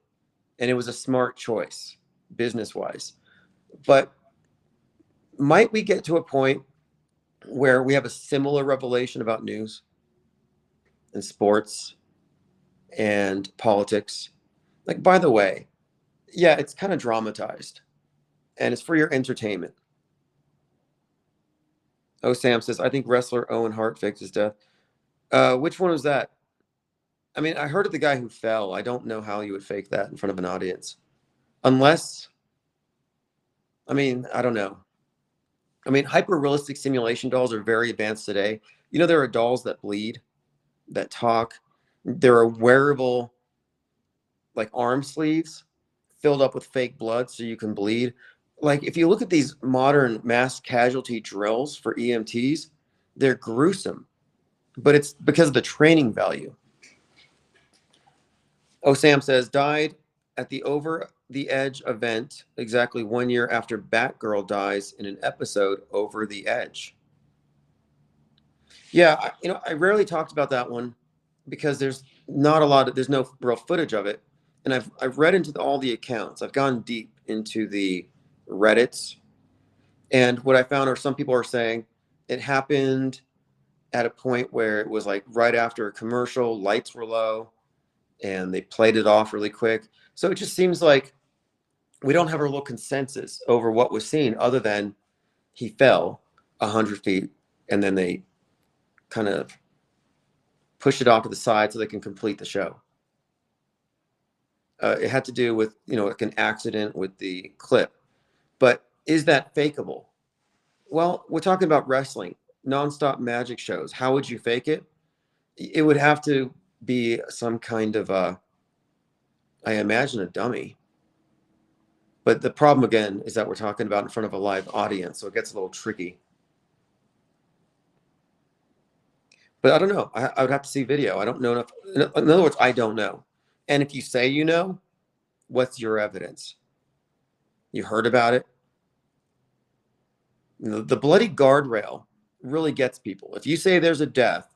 and it was a smart choice, business-wise. But might we get to a point where we have a similar revelation about news and sports and politics? Like, by the way, yeah, it's kind of dramatized, and it's for your entertainment. Oh, Sam says, I think wrestler Owen Hart faked his death. Which one was that? I mean, I heard of the guy who fell. I don't know how you would fake that in front of an audience. Unless, I mean, I don't know. I mean, hyper-realistic simulation dolls are very advanced today. You know, there are dolls that bleed, that talk. There are wearable, like, arm sleeves filled up with fake blood so you can bleed. Like, if you look at these modern mass casualty drills for EMTs, they're gruesome, but it's because of the training value. Oh, Sam says, died at the Over the Edge event exactly 1 year after Batgirl dies in an episode Over the Edge. Yeah, I rarely talked about that one because there's no real footage of it. And I've read into all the accounts. I've gone deep into the Reddits. And what I found are some people are saying it happened at a point where it was like right after a commercial, lights were low, and they played it off really quick. So it just seems like we don't have a real consensus over what was seen other than he fell 100 feet and then they kind of push it off to the side so they can complete the show. It had to do with, like an accident with the clip. But is that fakeable? Well, we're talking about wrestling, nonstop magic shows. How would you fake it? It would have to be some kind of I imagine a dummy. But the problem again is that we're talking about in front of a live audience, so it gets a little tricky. But I don't know. I would have to see video. I don't know enough. In other words, I don't know. And if you say you know, what's your evidence? You heard about it? The bloody guardrail really gets people. If you say there's a death,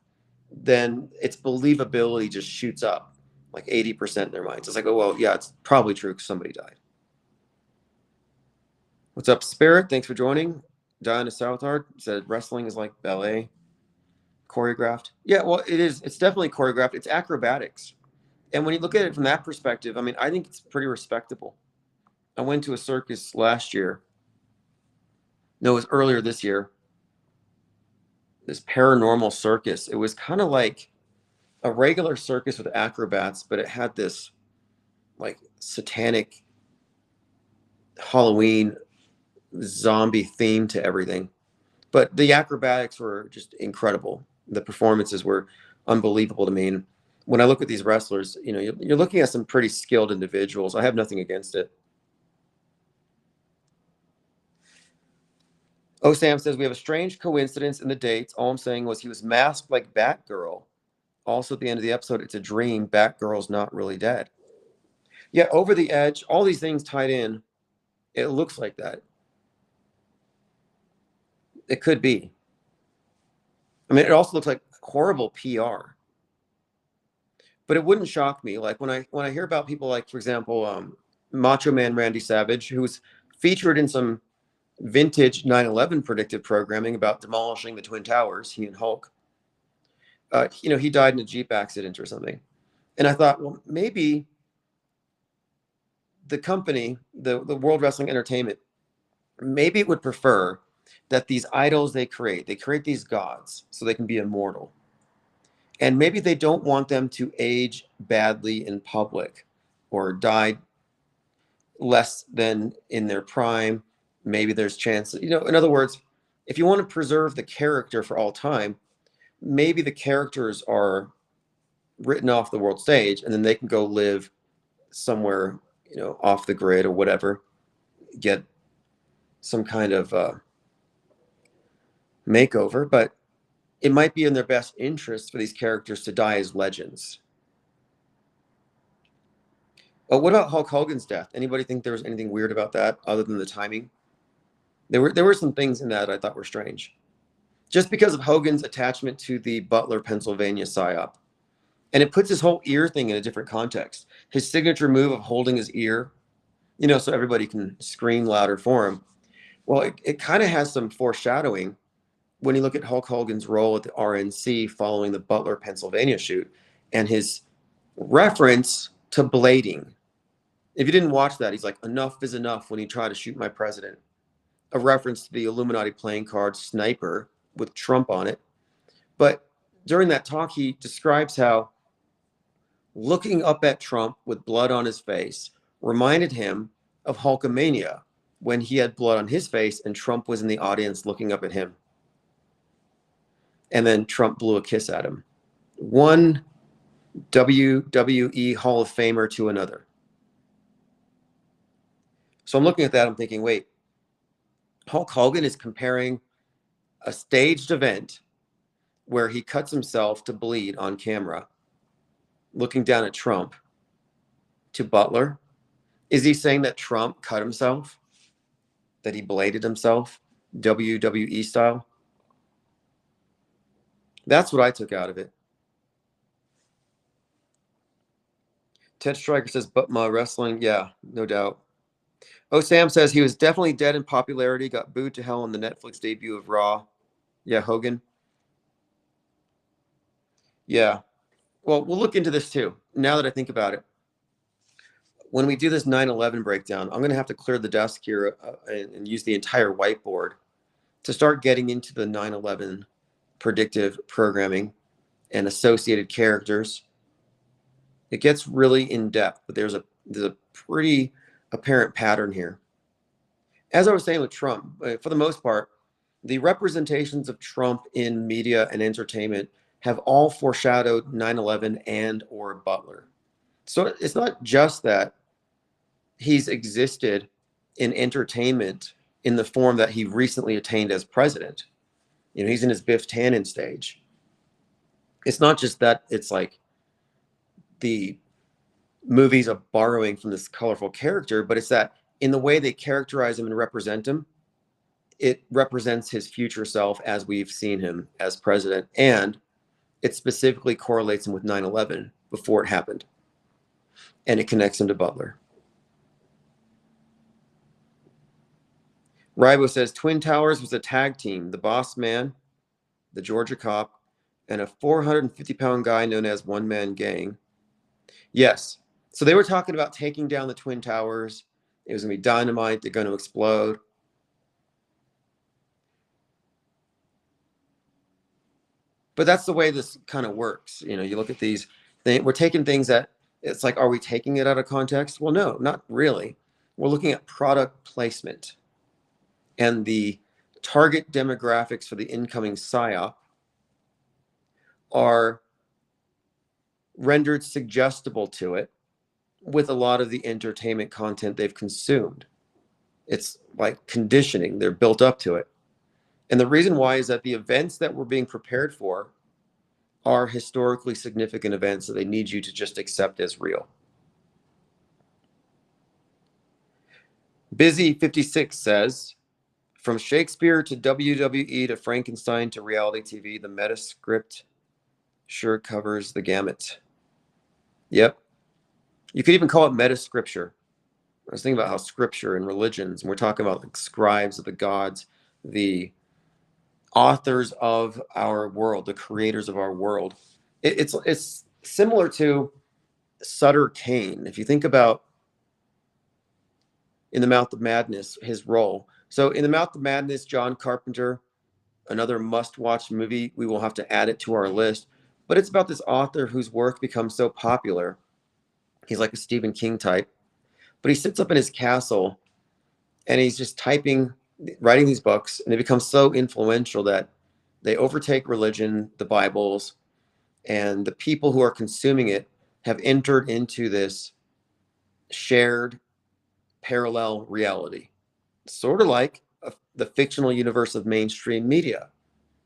then its believability just shoots up like 80% in their minds. It's like, oh, well, yeah, it's probably true because somebody died. What's up, Spirit? Thanks for joining. Diana Southard said wrestling is like ballet, choreographed. Yeah, well, it is. It's definitely choreographed. It's acrobatics. And when you look at it from that perspective, I mean, I think it's pretty respectable. I went to a circus last year. No, it was earlier this year. This paranormal circus. It was kind of like a regular circus with acrobats, but it had this like satanic Halloween zombie theme to everything. But the acrobatics were just incredible. The performances were unbelievable to me. And when I look at these wrestlers, you know, you're looking at some pretty skilled individuals. I have nothing against it. Oh, Sam says we have a strange coincidence in the dates. All I'm saying was he was masked like Batgirl. Also, at the end of the episode, it's a dream. Batgirl's not really dead. Yeah, Over the Edge, all these things tied in. It looks like that. It could be. I mean, it also looks like horrible PR. But it wouldn't shock me. Like when I hear about people like, for example, Macho Man Randy Savage, who was featured in some vintage 9/11 predictive programming about demolishing the Twin Towers, he and Hulk. You know, he died in a Jeep accident or something. And I thought, well, maybe the company, the World Wrestling Entertainment, maybe it would prefer that these idols they create these gods so they can be immortal. And maybe they don't want them to age badly in public or die less than in their prime. Maybe there's chance, you know, in other words, if you want to preserve the character for all time, maybe the characters are written off the world stage and then they can go live somewhere, you know, off the grid or whatever, get some kind of makeover. But it might be in their best interest for these characters to die as legends. Oh, what about Hulk Hogan's death? Anybody think there was anything weird about that other than the timing? There were some things in that I thought were strange. Just because of Hogan's attachment to the Butler, Pennsylvania psyop. And it puts his whole ear thing in a different context. His signature move of holding his ear, you know, so everybody can scream louder for him. Well, it kind of has some foreshadowing when you look at Hulk Hogan's role at the RNC following the Butler, Pennsylvania shoot and his reference to blading. If you didn't watch that, he's like, enough is enough when he tried to shoot my president. A reference to the Illuminati playing card Sniper with Trump on it. But during that talk, he describes how looking up at Trump with blood on his face reminded him of Hulkamania when he had blood on his face and Trump was in the audience looking up at him. And then Trump blew a kiss at him. One WWE Hall of Famer to another. So I'm looking at that, I'm thinking, wait, Hulk Hogan is comparing a staged event where he cuts himself to bleed on camera, looking down at Trump, to Butler. Is he saying that Trump cut himself? That he bladed himself, WWE style? That's what I took out of it. Ted Stryker says, but my wrestling, yeah, no doubt. Oh, Sam says he was definitely dead in popularity, got booed to hell in the Netflix debut of Raw. Yeah, Hogan. Yeah. Well, we'll look into this too, now that I think about it. When we do this 9/11 breakdown, I'm going to have to clear the desk here and use the entire whiteboard to start getting into the 9/11 predictive programming and associated characters. It gets really in depth, but there's a pretty apparent pattern here. As I was saying with Trump, for the most part, the representations of Trump in media and entertainment have all foreshadowed 9/11 and or Butler. So it's not just that he's existed in entertainment in the form that he recently attained as president. You know, he's in his Biff Tannen stage. It's not just that it's like the movies are borrowing from this colorful character, but it's that in the way they characterize him and represent him, it represents his future self as we've seen him as president. And it specifically correlates him with 9/11 before it happened. And it connects him to Butler. Ribo says Twin Towers was a tag team, the boss man, the Georgia cop, and a 450-pound guy known as One Man Gang. Yes. So they were talking about taking down the Twin Towers. It was going to be dynamite. They're going to explode. But that's the way this kind of works. You know, you look at these things, we're taking things that it's like, are we taking it out of context? Well, no, not really. We're looking at product placement and the target demographics for the incoming PSYOP are rendered suggestible to it with a lot of the entertainment content they've consumed. It's like conditioning. They're built up to it. And the reason why is that the events that we're being prepared for are historically significant events that they need you to just accept as real. Busy 56 says, from Shakespeare to WWE to Frankenstein to reality TV, the Metascript sure covers the gamut. Yep. You could even call it meta-scripture. I was thinking about how scripture and religions, and we're talking about like scribes of the gods, the authors of our world, the creators of our world. It's similar to Sutter Kane. If you think about In the Mouth of Madness, his role. So In the Mouth of Madness, John Carpenter, another must-watch movie. We will have to add it to our list. But it's about this author whose work becomes so popular. He's like a Stephen King type. But he sits up in his castle and he's just writing these books, and they become so influential that they overtake religion, the Bibles, and the people who are consuming it have entered into this shared parallel reality, sort of like the fictional universe of mainstream media,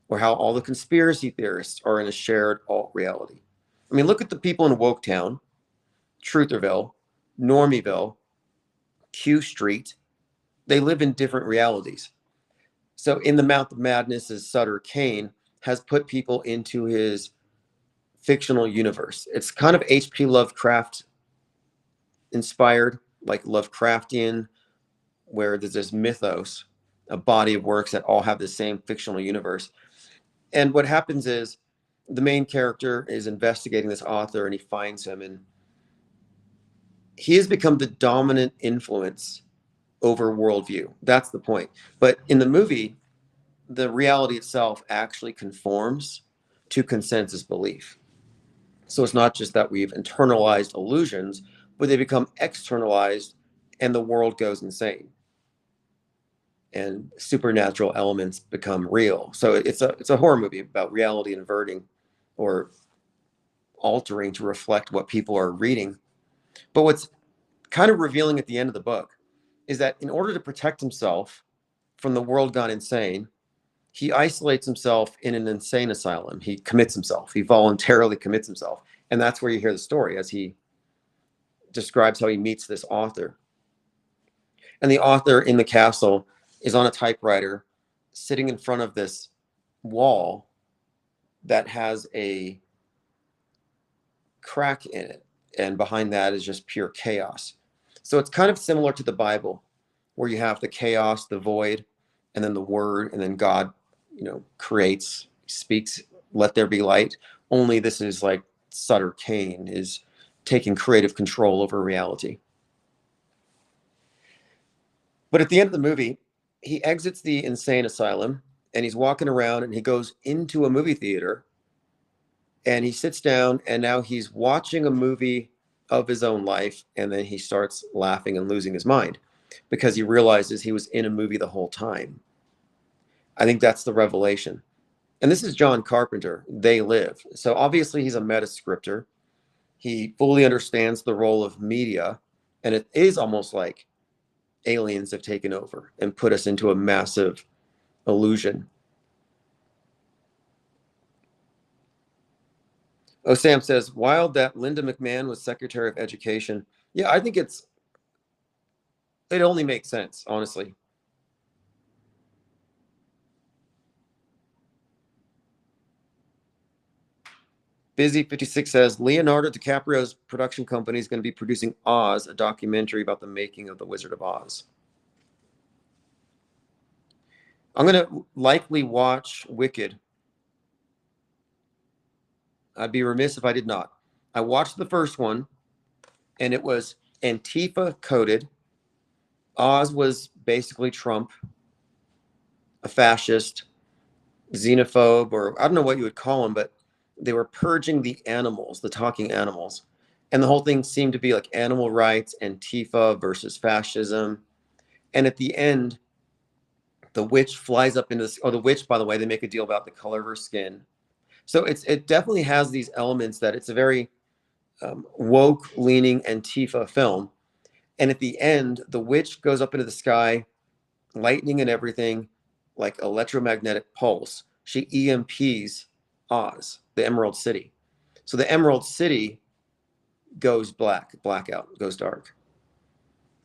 or how all the conspiracy theorists are in a shared alt reality. I mean, look at the people in Woketown, Trutherville, Normieville, Q Street. They live in different realities. So In the Mouth of Madness, as Sutter Kane has put people into his fictional universe. It's kind of H.P. Lovecraft inspired, like Lovecraftian, where there's this mythos, a body of works that all have the same fictional universe. And what happens is the main character is investigating this author, and he finds him, and he has become the dominant influence over worldview. That's the point. But in the movie, the reality itself actually conforms to consensus belief. So it's not just that we've internalized illusions, but they become externalized and the world goes insane. And supernatural elements become real. So it's a horror movie about reality inverting or altering to reflect what people are reading. But what's kind of revealing at the end of the book is that in order to protect himself from the world gone insane, he isolates himself in an insane asylum. He commits himself. He voluntarily commits himself. And that's where you hear the story as he describes how he meets this author. And the author in the castle is on a typewriter sitting in front of this wall that has a crack in it. And behind that is just pure chaos. So it's kind of similar to the Bible, where you have the chaos, the void, and then the word, and then God, creates, speaks, let there be light. Only this is like Sutter Kane is taking creative control over reality. But at the end of the movie, he exits the insane asylum and he's walking around and he goes into a movie theater and he sits down and now he's watching a movie of his own life, and then he starts laughing and losing his mind because he realizes he was in a movie the whole time. I think that's the revelation. And this is John Carpenter, They Live. So obviously he's a meta-scripter. He fully understands the role of media, and it is almost like aliens have taken over and put us into a massive illusion. Oh, Sam says, wild that Linda McMahon was Secretary of Education. Yeah, I think it only makes sense, honestly. Busy 56 says, Leonardo DiCaprio's production company is going to be producing Oz, a documentary about the making of The Wizard of Oz. I'm going to likely watch Wicked. I'd be remiss if I did not. I watched the first one, and it was Antifa coded. Oz was basically Trump, a fascist, xenophobe, or I don't know what you would call him, but they were purging the animals, the talking animals. And the whole thing seemed to be like animal rights, Antifa versus fascism. And at the end, the witch flies up into this, oh, the witch, by the way, they make a deal about the color of her skin. So it definitely has these elements that it's a very woke leaning Antifa film. And at the end, the witch goes up into the sky, lightning and everything, like electromagnetic pulse. She EMPs Oz, the Emerald City. So the Emerald City goes blackout, goes dark.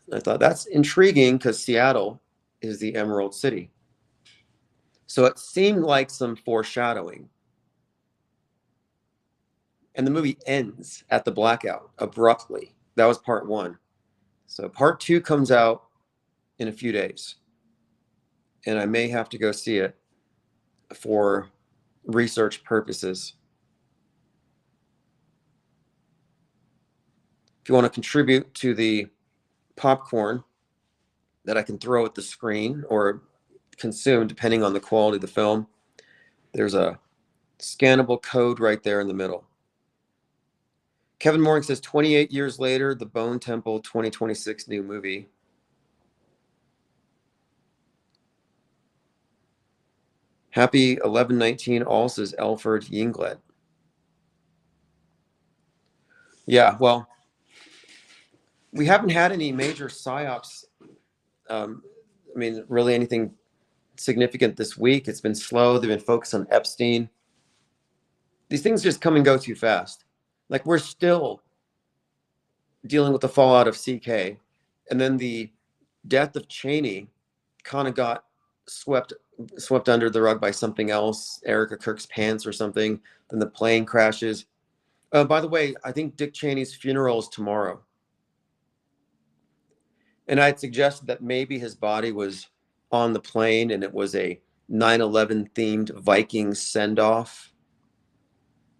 And I thought that's intriguing because Seattle is the Emerald City. So it seemed like some foreshadowing. And the movie ends at the blackout abruptly. That was part one. So part two comes out in a few days. And I may have to go see it for research purposes. If you want to contribute to the popcorn that I can throw at the screen or consume, depending on the quality of the film, there's a scannable code right there in the middle. Kevin Morgan says 28 years later, the Bone Temple 2026 new movie. Happy 11/19 all, says Elford Yinglet. Yeah, well, we haven't had any major psyops. I mean, really anything significant this week. It's been slow. They've been focused on Epstein. These things just come and go too fast. Like we're still dealing with the fallout of CK, and then the death of Cheney kind of got swept under the rug by something else, Erica Kirk's pants or something. Then the plane crashes. By the way, I think Dick Cheney's funeral is tomorrow. And I'd suggested that maybe his body was on the plane and it was a 9/11 themed Viking send-off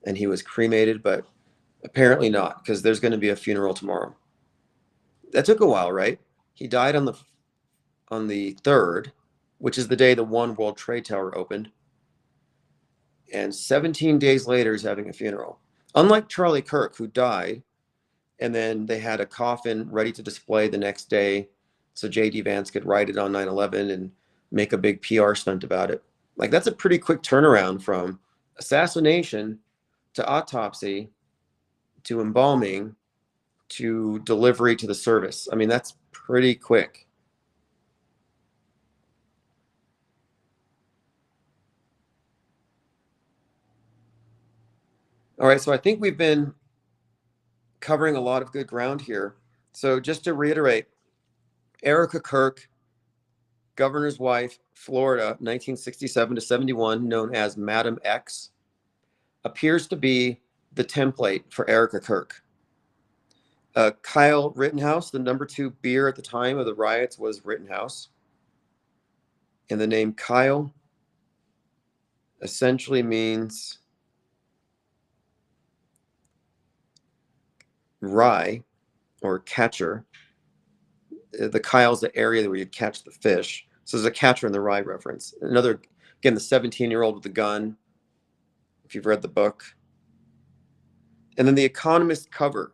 and he was cremated, but apparently not, because there's going to be a funeral tomorrow. That took a while, right? He died on the 3rd, which is the day the One World Trade Tower opened. And 17 days later, he's having a funeral. Unlike Charlie Kirk, who died, and then they had a coffin ready to display the next day so J.D. Vance could write it on 9/11 and make a big PR stunt about it. Like, that's a pretty quick turnaround from assassination to autopsy to embalming to delivery to the service. I mean, that's pretty quick. All right, so I think we've been covering a lot of good ground here. So just to reiterate, Erica Kirk, governor's wife, Florida, 1967 to 71, known as Madam X, appears to be the template for Erica Kirk. Kyle Rittenhouse, the number 2 beer at the time of the riots was Rittenhouse. And the name Kyle essentially means rye or catcher. The Kyle's the area where you catch the fish. So there's a catcher in the rye reference. Another, again, the 17-year-old with the gun, if you've read the book. And then the Economist cover.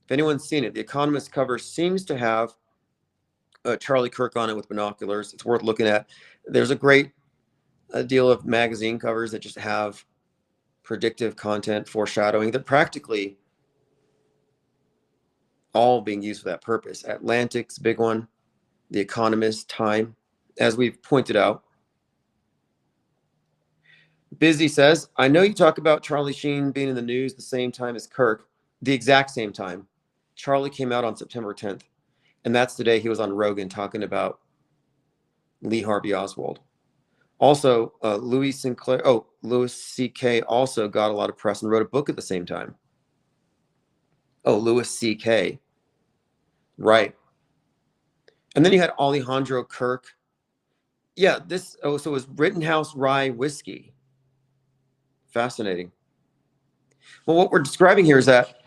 If anyone's seen it, the Economist cover seems to have Charlie Kirk on it with binoculars. It's worth looking at. There's a great a deal of magazine covers that just have predictive content, foreshadowing. They're practically all being used for that purpose. Atlantic's big one, The Economist, Time, as we've pointed out. Busy says, I know you talk about Charlie Sheen being in the news the same time as Kirk, the exact same time. Charlie came out on September 10th, and that's the day he was on Rogan talking about Lee Harvey Oswald. Also, Louis C.K. also got a lot of press and wrote a book at the same time. Oh, Louis C.K. Right. And then you had Alejandro Kirk. Yeah, so it was Rittenhouse Rye Whiskey. Fascinating. Well, what we're describing here is that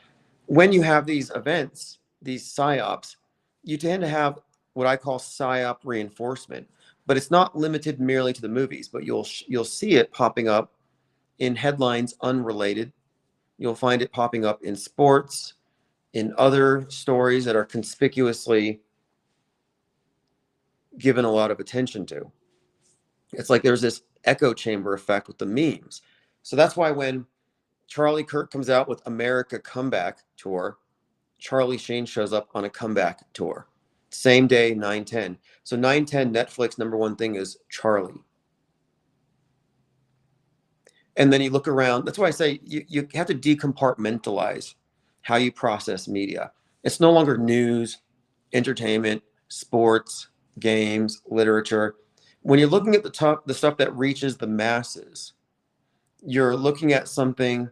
when you have these events, these psyops, you tend to have what I call psyop reinforcement. But it's not limited merely to the movies, but you'll see it popping up in headlines unrelated. You'll find it popping up in sports, in other stories that are conspicuously given a lot of attention to. It's like there's this echo chamber effect with the memes. So that's why when Charlie Kirk comes out with America Comeback Tour, Charlie Sheen shows up on a comeback tour. Same day, 9/10. So 9/10, Netflix #1 thing is Charlie. And then you look around. That's why I say you have to decompartmentalize how you process media. It's no longer news, entertainment, sports, games, literature. When you're looking at the stuff that reaches the masses, you're looking at something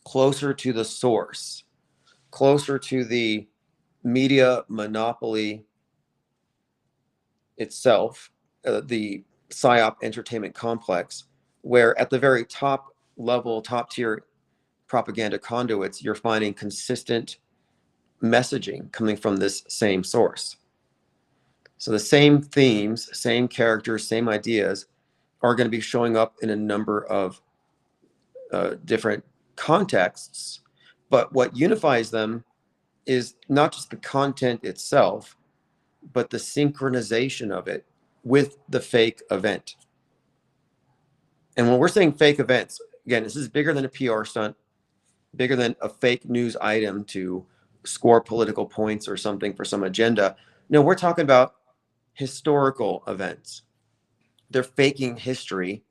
closer to the source, closer to the media monopoly itself, the PSYOP entertainment complex, where at the very top level, top tier propaganda conduits, you're finding consistent messaging coming from this same source. So the same themes, same characters, same ideas are going to be showing up in a number of different contexts. But what unifies them is not just the content itself, but the synchronization of it with the fake event. And when we're saying fake events, again, this is bigger than a PR stunt, bigger than a fake news item to score political points or something for some agenda. No, we're talking about historical events. They're faking history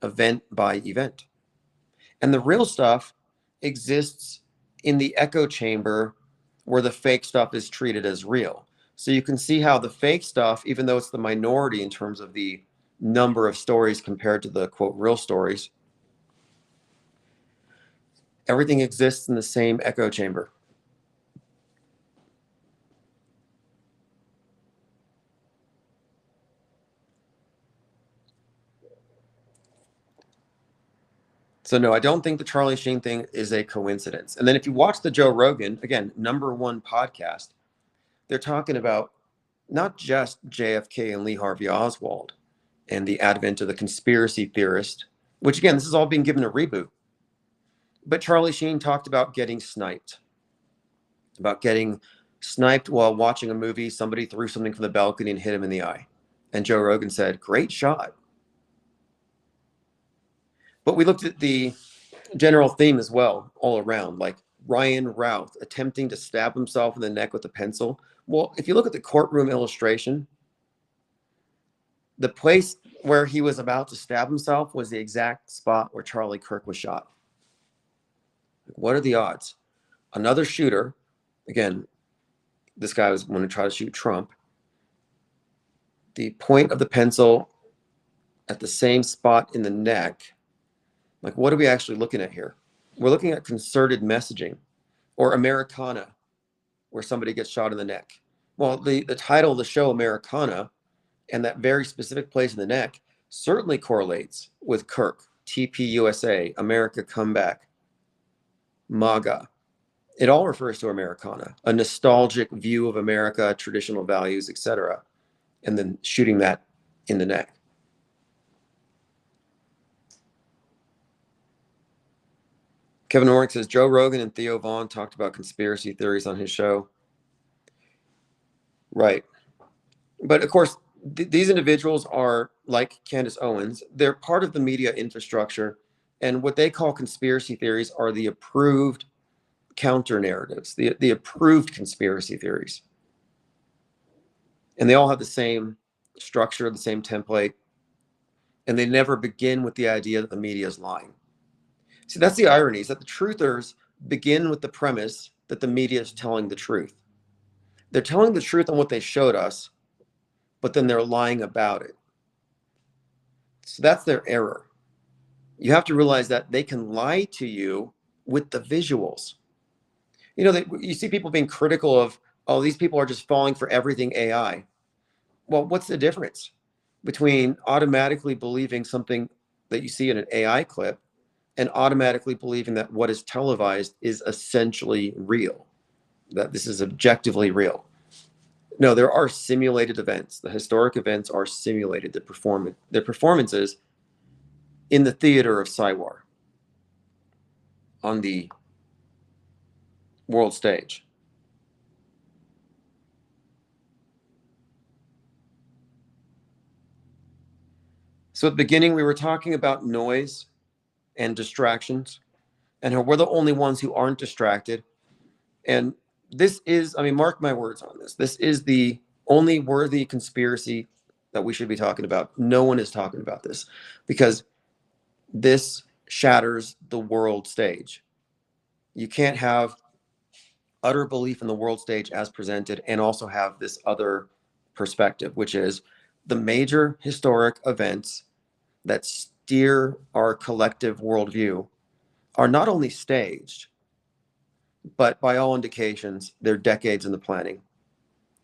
event by event. And the real stuff exists in the echo chamber where the fake stuff is treated as real. So you can see how the fake stuff, even though it's the minority in terms of the number of stories compared to the quote real stories, everything exists in the same echo chamber. So no, I don't think the Charlie Sheen thing is a coincidence. And then if you watch the Joe Rogan, again, #1 podcast, they're talking about not just JFK and Lee Harvey Oswald and the advent of the conspiracy theorist, which again, this is all being given a reboot. But Charlie Sheen talked about getting sniped, while watching a movie. Somebody threw something from the balcony and hit him in the eye. And Joe Rogan said, great shot. But we looked at the general theme as well, all around, like Ryan Routh attempting to stab himself in the neck with a pencil. Well, if you look at the courtroom illustration, the place where he was about to stab himself was the exact spot where Charlie Kirk was shot. What are the odds? Another shooter, again, this guy was going to try to shoot Trump. The point of the pencil at the same spot in the neck. Like, what are we actually looking at here? We're looking at concerted messaging, or Americana, where somebody gets shot in the neck. Well, the title of the show, Americana, and that very specific place in the neck certainly correlates with Kirk, TPUSA, America Comeback, MAGA. It all refers to Americana, a nostalgic view of America, traditional values, etc., and then shooting that in the neck. Kevin Orrick says, Joe Rogan and Theo Vaughn talked about conspiracy theories on his show. Right. But of course, These individuals are like Candace Owens. They're part of the media infrastructure, and what they call conspiracy theories are the approved counter narratives, the approved conspiracy theories. And they all have the same structure, the same template, and they never begin with the idea that the media is lying. See, that's the irony, is that the truthers begin with the premise that the media is telling the truth. They're telling the truth on what they showed us, but then they're lying about it. So that's their error. You have to realize that they can lie to you with the visuals. You know, you see people being critical of, oh, these people are just falling for everything AI. Well, what's the difference between automatically believing something that you see in an AI clip and automatically believing that what is televised is essentially real, that this is objectively real? No, there are simulated events. The historic events are simulated. The performances in the theater of Saiwar on the world stage. So at the beginning, we were talking about noise and distractions, and how we're the only ones who aren't distracted. And this is, I mean, mark my words on this. This is the only worthy conspiracy that we should be talking about. No one is talking about this because this shatters the world stage. You can't have utter belief in the world stage as presented and also have this other perspective, which is the major historic events that steer our collective worldview are not only staged, but by all indications, they're decades in the planning.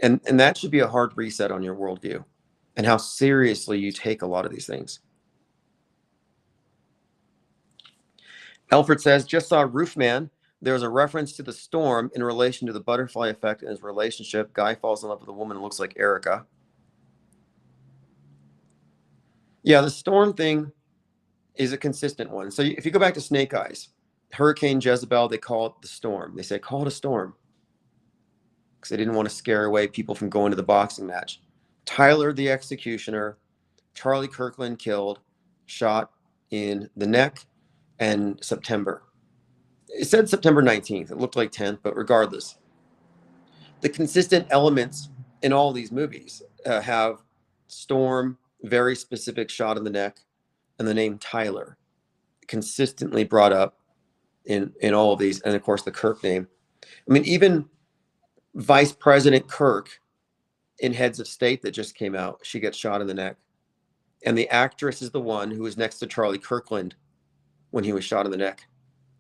And that should be a hard reset on your worldview and how seriously you take a lot of these things. Alfred says, just saw Roofman. There's a reference to the storm in relation to the butterfly effect in his relationship. Guy falls in love with a woman who looks like Erica. Yeah, the storm thing is a consistent one. So if you go back to Snake Eyes, Hurricane Jezebel, they call it the storm. They say, call it a storm, because they didn't want to scare away people from going to the boxing match. Tyler, the executioner, Charlie Kirkland killed, shot in the neck, and September. It said September 19th. It looked like 10th, but regardless, the consistent elements in all these movies have storm, very specific shot in the neck, and the name Tyler consistently brought up in all of these, and of course the Kirk name. I mean, even Vice President Kirk in Heads of State that just came out, she gets shot in the neck, and the actress is the one who was next to Charlie Kirkland when he was shot in the neck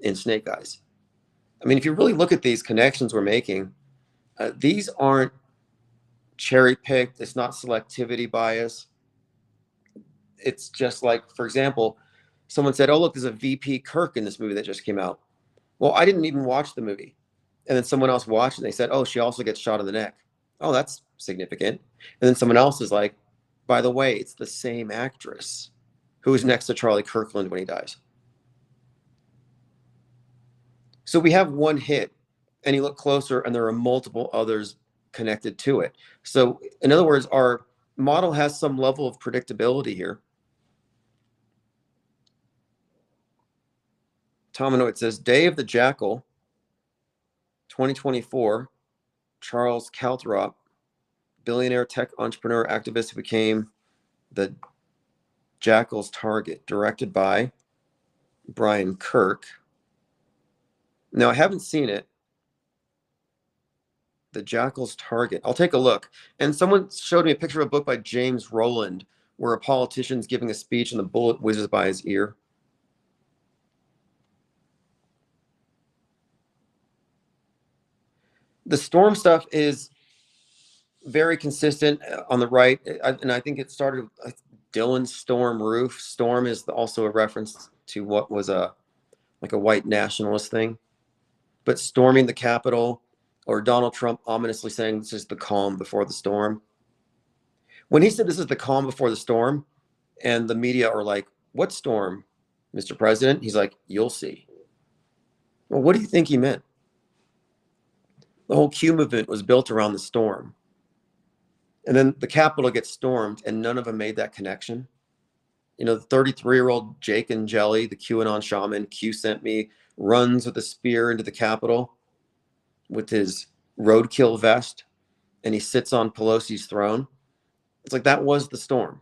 in Snake Eyes. I mean, if you really look at these connections we're making, these aren't cherry picked. It's not selectivity bias. It's just like, for example, someone said, oh, look, there's a VP Kirk in this movie that just came out. Well, I didn't even watch the movie. And then someone else watched it and they said, oh, she also gets shot in the neck. Oh, that's significant. And then someone else is like, by the way, it's the same actress who was next to Charlie Kirkland when he dies. So we have one hit, and you look closer and there are multiple others connected to it. So in other words, our model has some level of predictability here. Tominoid says, Day of the Jackal, 2024, Charles Calthrop, billionaire tech entrepreneur activist who became the Jackal's target, directed by Brian Kirk. Now, I haven't seen it. The Jackal's Target. I'll take a look. And someone showed me a picture of a book by James Rowland where a politician's giving a speech and the bullet whizzes by his ear. The storm stuff is very consistent on the right. And I think it started with Dylan's Storm Roof. Storm is also a reference to what was like a white nationalist thing. But storming the Capitol, or Donald Trump ominously saying this is the calm before the storm. When he said this is the calm before the storm, and the media are like, what storm, Mr. President? He's like, you'll see. Well, what do you think he meant? The whole Q movement was built around the storm. And then the Capitol gets stormed, and none of them made that connection. You know, the 33-year-old Jake and Jelly, the QAnon shaman, Q sent me, runs with a spear into the Capitol with his roadkill vest, and he sits on Pelosi's throne. It's like that was the storm.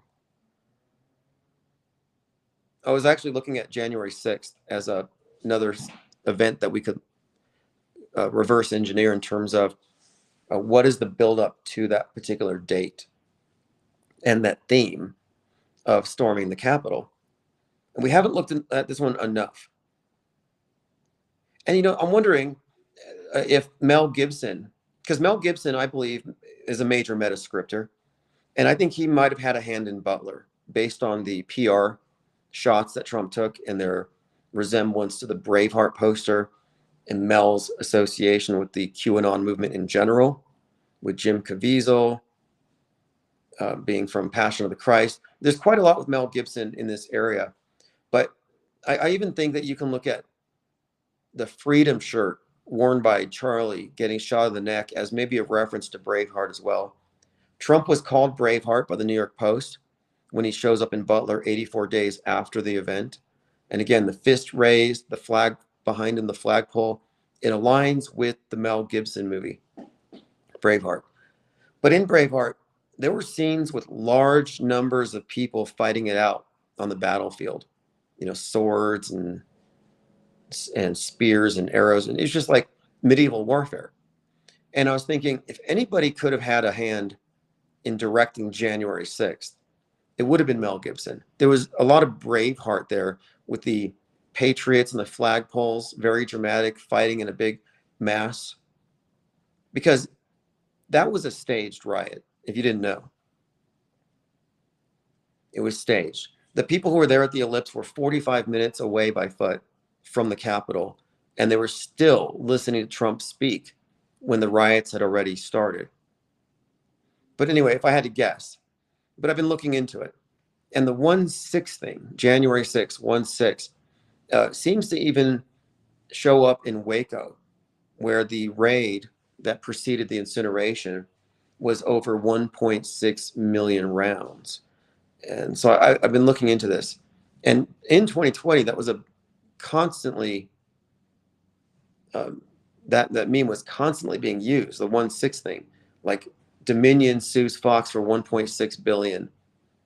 I was actually looking at January 6th as another event that we could reverse engineer in terms of what is the buildup to that particular date and that theme of storming the Capitol. And we haven't looked at this one enough. And, you know, I'm wondering if Mel Gibson, because Mel Gibson, I believe, is a major metascripter. And I think he might have had a hand in Butler based on the PR shots that Trump took and their resemblance to the Braveheart poster and Mel's association with the QAnon movement in general, with Jim Caviezel being from Passion of the Christ. There's quite a lot with Mel Gibson in this area. But I even think that you can look at the freedom shirt worn by Charlie getting shot in the neck as maybe a reference to Braveheart as well. Trump was called Braveheart by the New York Post when he shows up in Butler 84 days after the event. And again, the fist raised, the flag behind him, the flagpole, it aligns with the Mel Gibson movie, Braveheart. But in Braveheart, there were scenes with large numbers of people fighting it out on the battlefield, you know, swords and spears and arrows. And it's just like medieval warfare. And I was thinking, if anybody could have had a hand in directing January 6th, it would have been Mel Gibson. There was a lot of Braveheart there with the patriots and the flagpoles, very dramatic, fighting in a big mass. Because that was a staged riot, if you didn't know. It was staged. The people who were there at the Ellipse were 45 minutes away by foot from the Capitol, and they were still listening to Trump speak when the riots had already started. But anyway, if I had to guess, but I've been looking into it, and the 1/6 thing, January 6th, 1/6, seems to even show up in Waco, where the raid that preceded the incineration was over 1.6 million rounds. And so I've been looking into this. And in 2020, that was a constantly, that meme was constantly being used, the 1/6 thing. Like Dominion sues Fox for 1.6 billion.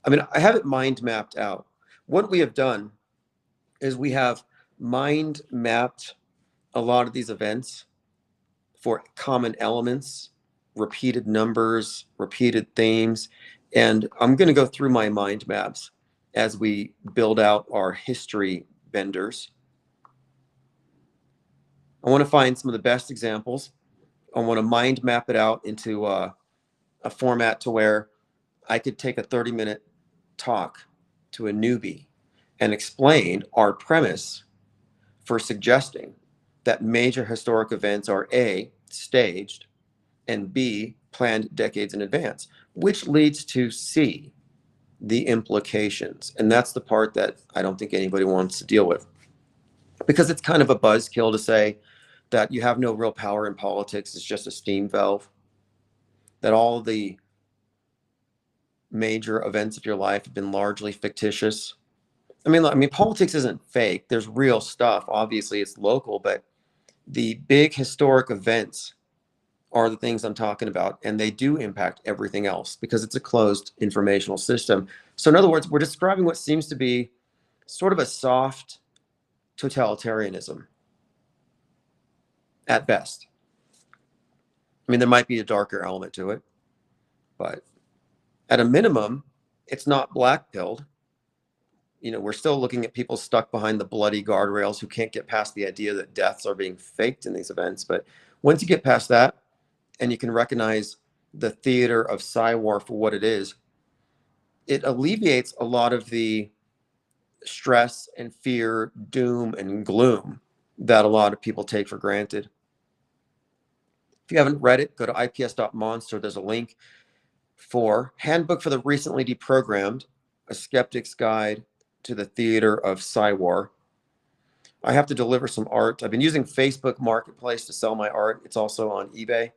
I mean, I have it mind mapped out. What we have done is we have mind mapped a lot of these events for common elements, repeated numbers, repeated themes. And I'm going to go through my mind maps as we build out our history benders. I want to find some of the best examples. I want to mind map it out into a format to where I could take a 30-minute talk to a newbie and explain our premise for suggesting that major historic events are A, staged, and B, planned decades in advance, which leads to C, the implications. And that's the part that I don't think anybody wants to deal with, because it's kind of a buzzkill to say that you have no real power in politics, it's just a steam valve, that all the major events of your life have been largely fictitious. I mean, politics isn't fake. There's real stuff. Obviously, it's local, but the big historic events are the things I'm talking about, and they do impact everything else because it's a closed informational system. So in other words, we're describing what seems to be sort of a soft totalitarianism at best. I mean, there might be a darker element to it, but at a minimum, it's not black-pilled. You know, we're still looking at people stuck behind the bloody guardrails who can't get past the idea that deaths are being faked in these events. But once you get past that and you can recognize the theater of Psy-War for what it is, it alleviates a lot of the stress and fear, doom and gloom that a lot of people take for granted. If you haven't read it, go to ips.monster. There's a link for Handbook for the Recently Deprogrammed, A Skeptic's Guide to the Theater of Psy-War. I have to deliver some art. I've been using Facebook Marketplace to sell my art. It's also on eBay,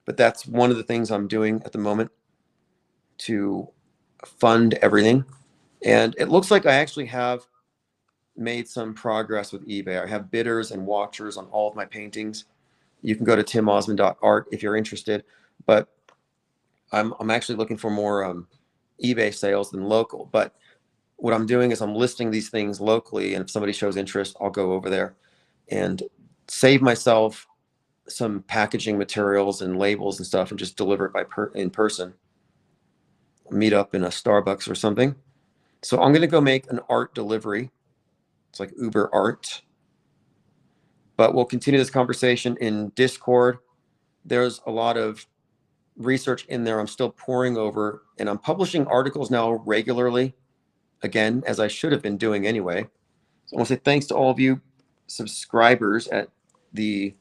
but that's one of the things I'm doing at the moment. to fund everything. And it looks like I actually have made some progress with eBay. I have bidders and watchers on all of my paintings. You can go to timosmond.art if you're interested, but I'm actually looking for more eBay sales than local. But what I'm doing is I'm listing these things locally, and if somebody shows interest, I'll go over there and save myself some packaging materials and labels and stuff, and just deliver it in person. Meet up in a Starbucks or something. So I'm going to go make an art delivery. It's like Uber Art. But we'll continue this conversation in Discord. There's a lot of research in there I'm still poring over, and I'm publishing articles now regularly, again, as I should have been doing anyway. So I want to say thanks to all of you subscribers at the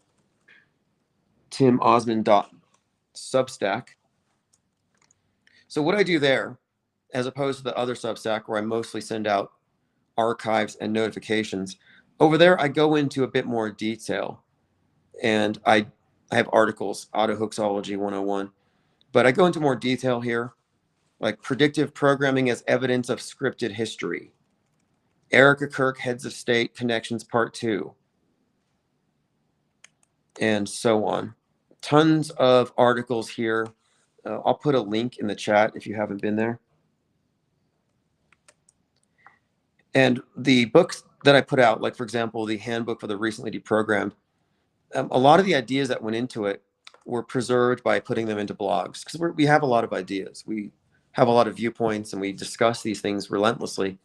timosmond.substack. So what I do there, as opposed to the other Substack where I mostly send out archives and notifications, over there I go into a bit more detail, and I have articles, Autohoaxology 101, but I go into more detail here, like predictive programming as evidence of scripted history, Erica Kirk Heads of State Connections Part 2, and so on. Tons of articles here. I'll put a link in the chat if you haven't been there. And the books that I put out, like for example, the handbook for the recently deprogrammed, a lot of the ideas that went into it were preserved by putting them into blogs, because we have a lot of ideas. We have a lot of viewpoints, and we discuss these things relentlessly.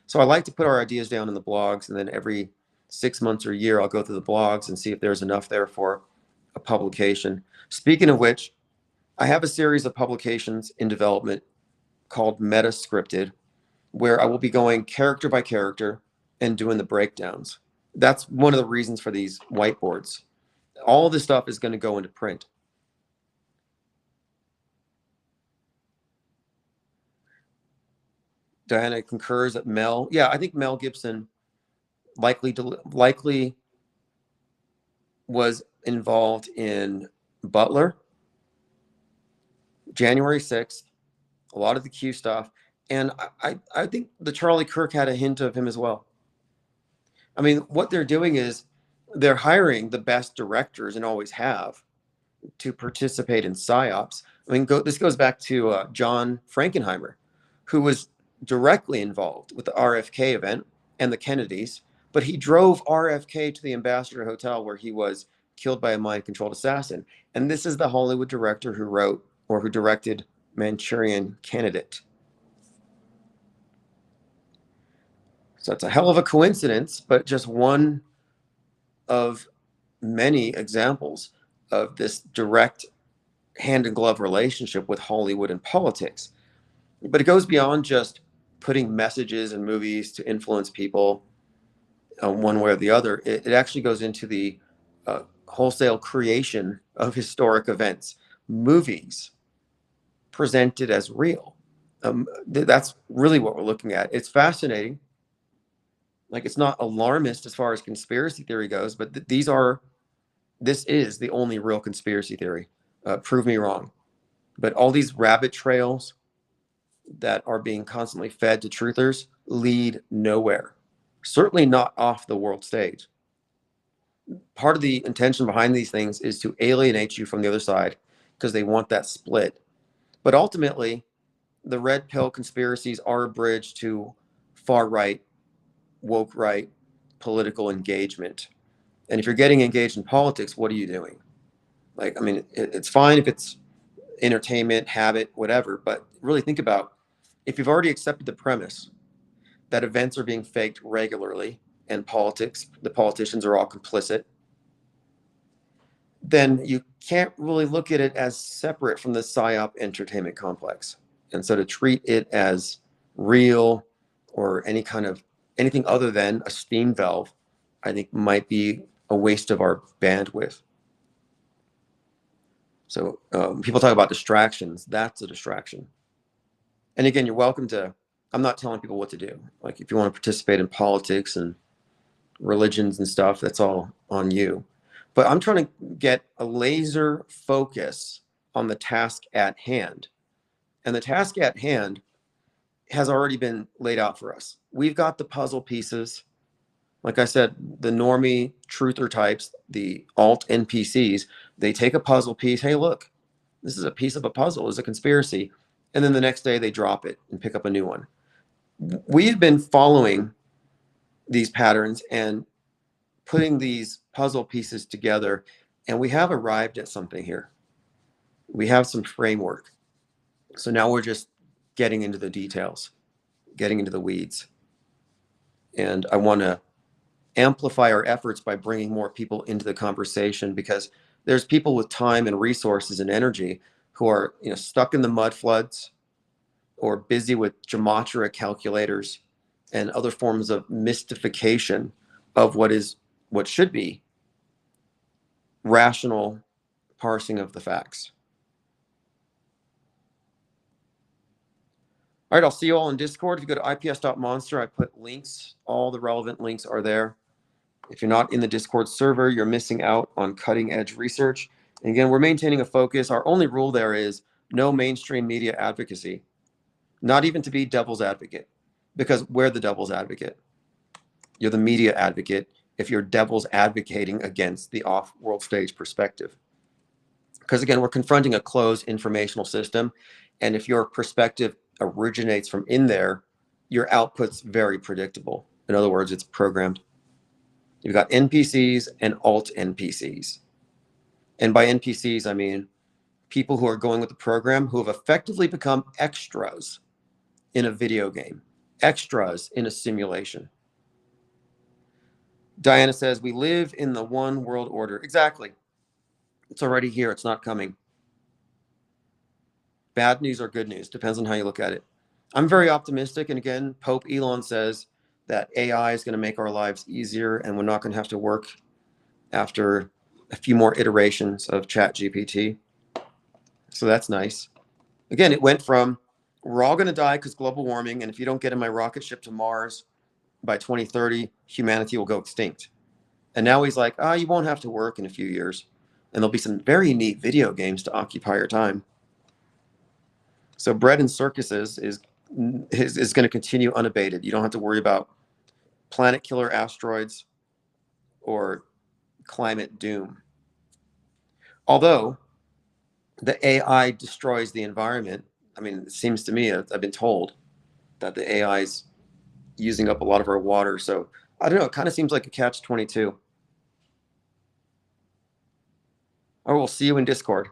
So I like to put our ideas down in the blogs, and then every 6 months or a year, I'll go through the blogs and see if there's enough there for a publication. Speaking of which, I have a series of publications in development called Meta Scripted, where I will be going character by character and doing the breakdowns. That's one of the reasons for these whiteboards. All this stuff is going to go into print. Diana concurs that Mel, yeah, I think Mel Gibson likely was involved in Butler, January 6th, a lot of the Q stuff, and I think the Charlie Kirk had a hint of him as well. I mean, what they're doing is they're hiring the best directors, and always have, to participate in psyops. I mean, this goes back to John Frankenheimer, who was directly involved with the RFK event and the Kennedys, but he drove RFK to the Ambassador Hotel where he was killed by a mind-controlled assassin. And this is the Hollywood director who wrote or who directed Manchurian Candidate. So it's a hell of a coincidence, but just one of many examples of this direct hand-in-glove relationship with Hollywood and politics. But it goes beyond just putting messages in movies to influence people one way or the other. It actually goes into the wholesale creation of historic events. Movies presented as real. That's really what we're looking at. It's fascinating. Like, it's not alarmist as far as conspiracy theory goes, but this is the only real conspiracy theory. Prove me wrong. But all these rabbit trails that are being constantly fed to truthers lead nowhere. Certainly not off the world stage. Part of the intention behind these things is to alienate you from the other side, because they want that split. But ultimately, the red pill conspiracies are a bridge to far right, woke right political engagement. And if you're getting engaged in politics, what are you doing? Like, I mean, it's fine if it's entertainment, habit, whatever, but really think about, if you've already accepted the premise that events are being faked regularly and the politicians are all complicit, then you can't really look at it as separate from the PSYOP entertainment complex. And so to treat it as real or anything other than a steam valve, I think might be a waste of our bandwidth. So people talk about distractions. That's a distraction. And again, you're welcome to, I'm not telling people what to do. Like, if you want to participate in politics and religions and stuff, that's all on you. But I'm trying to get a laser focus on the task at hand. And the task at hand has already been laid out for us. We've got the puzzle pieces. Like I said, the normie truther types, the alt NPCs, they take a puzzle piece. Hey, look, this is a piece of a puzzle, it's a conspiracy. And then the next day they drop it and pick up a new one. We've been following these patterns and putting these puzzle pieces together, and we have arrived at something here. We have some framework. So now we're just getting into the details, getting into the weeds. And I want to amplify our efforts by bringing more people into the conversation, because there's people with time and resources and energy who are, stuck in the mud floods or busy with gematria calculators and other forms of mystification of what should be rational parsing of the facts. All right, I'll see you all in Discord. If you go to ips.monster, I put links. All the relevant links are there. If you're not in the Discord server, you're missing out on cutting edge research. And again, we're maintaining a focus. Our only rule there is no mainstream media advocacy, not even to be devil's advocate, because we're the devil's advocate. You're the media advocate if you're devil's advocating against the off-world stage perspective. Because again, we're confronting a closed informational system. And if your perspective originates from in there, your output's very predictable. In other words, it's programmed. You've got NPCs and alt NPCs. And by NPCs, I mean people who are going with the program who have effectively become extras in a video game, extras in a simulation. Diana says, we live in the one world order. Exactly. It's already here. It's not coming. Bad news or good news, depends on how you look at it. I'm very optimistic. And again, Pope Elon says that AI is going to make our lives easier and we're not going to have to work after a few more iterations of ChatGPT. So that's nice. Again, it went from we're all going to die because global warming, and if you don't get in my rocket ship to Mars by 2030, humanity will go extinct. And now he's like, you won't have to work in a few years. And there'll be some very neat video games to occupy your time. So bread and circuses is going to continue unabated. You don't have to worry about planet killer asteroids or climate doom. Although the AI destroys the environment, I mean, it seems to me, I've been told that the AI is using up a lot of our water. So I don't know, it kind of seems like a catch-22. I will see you in Discord.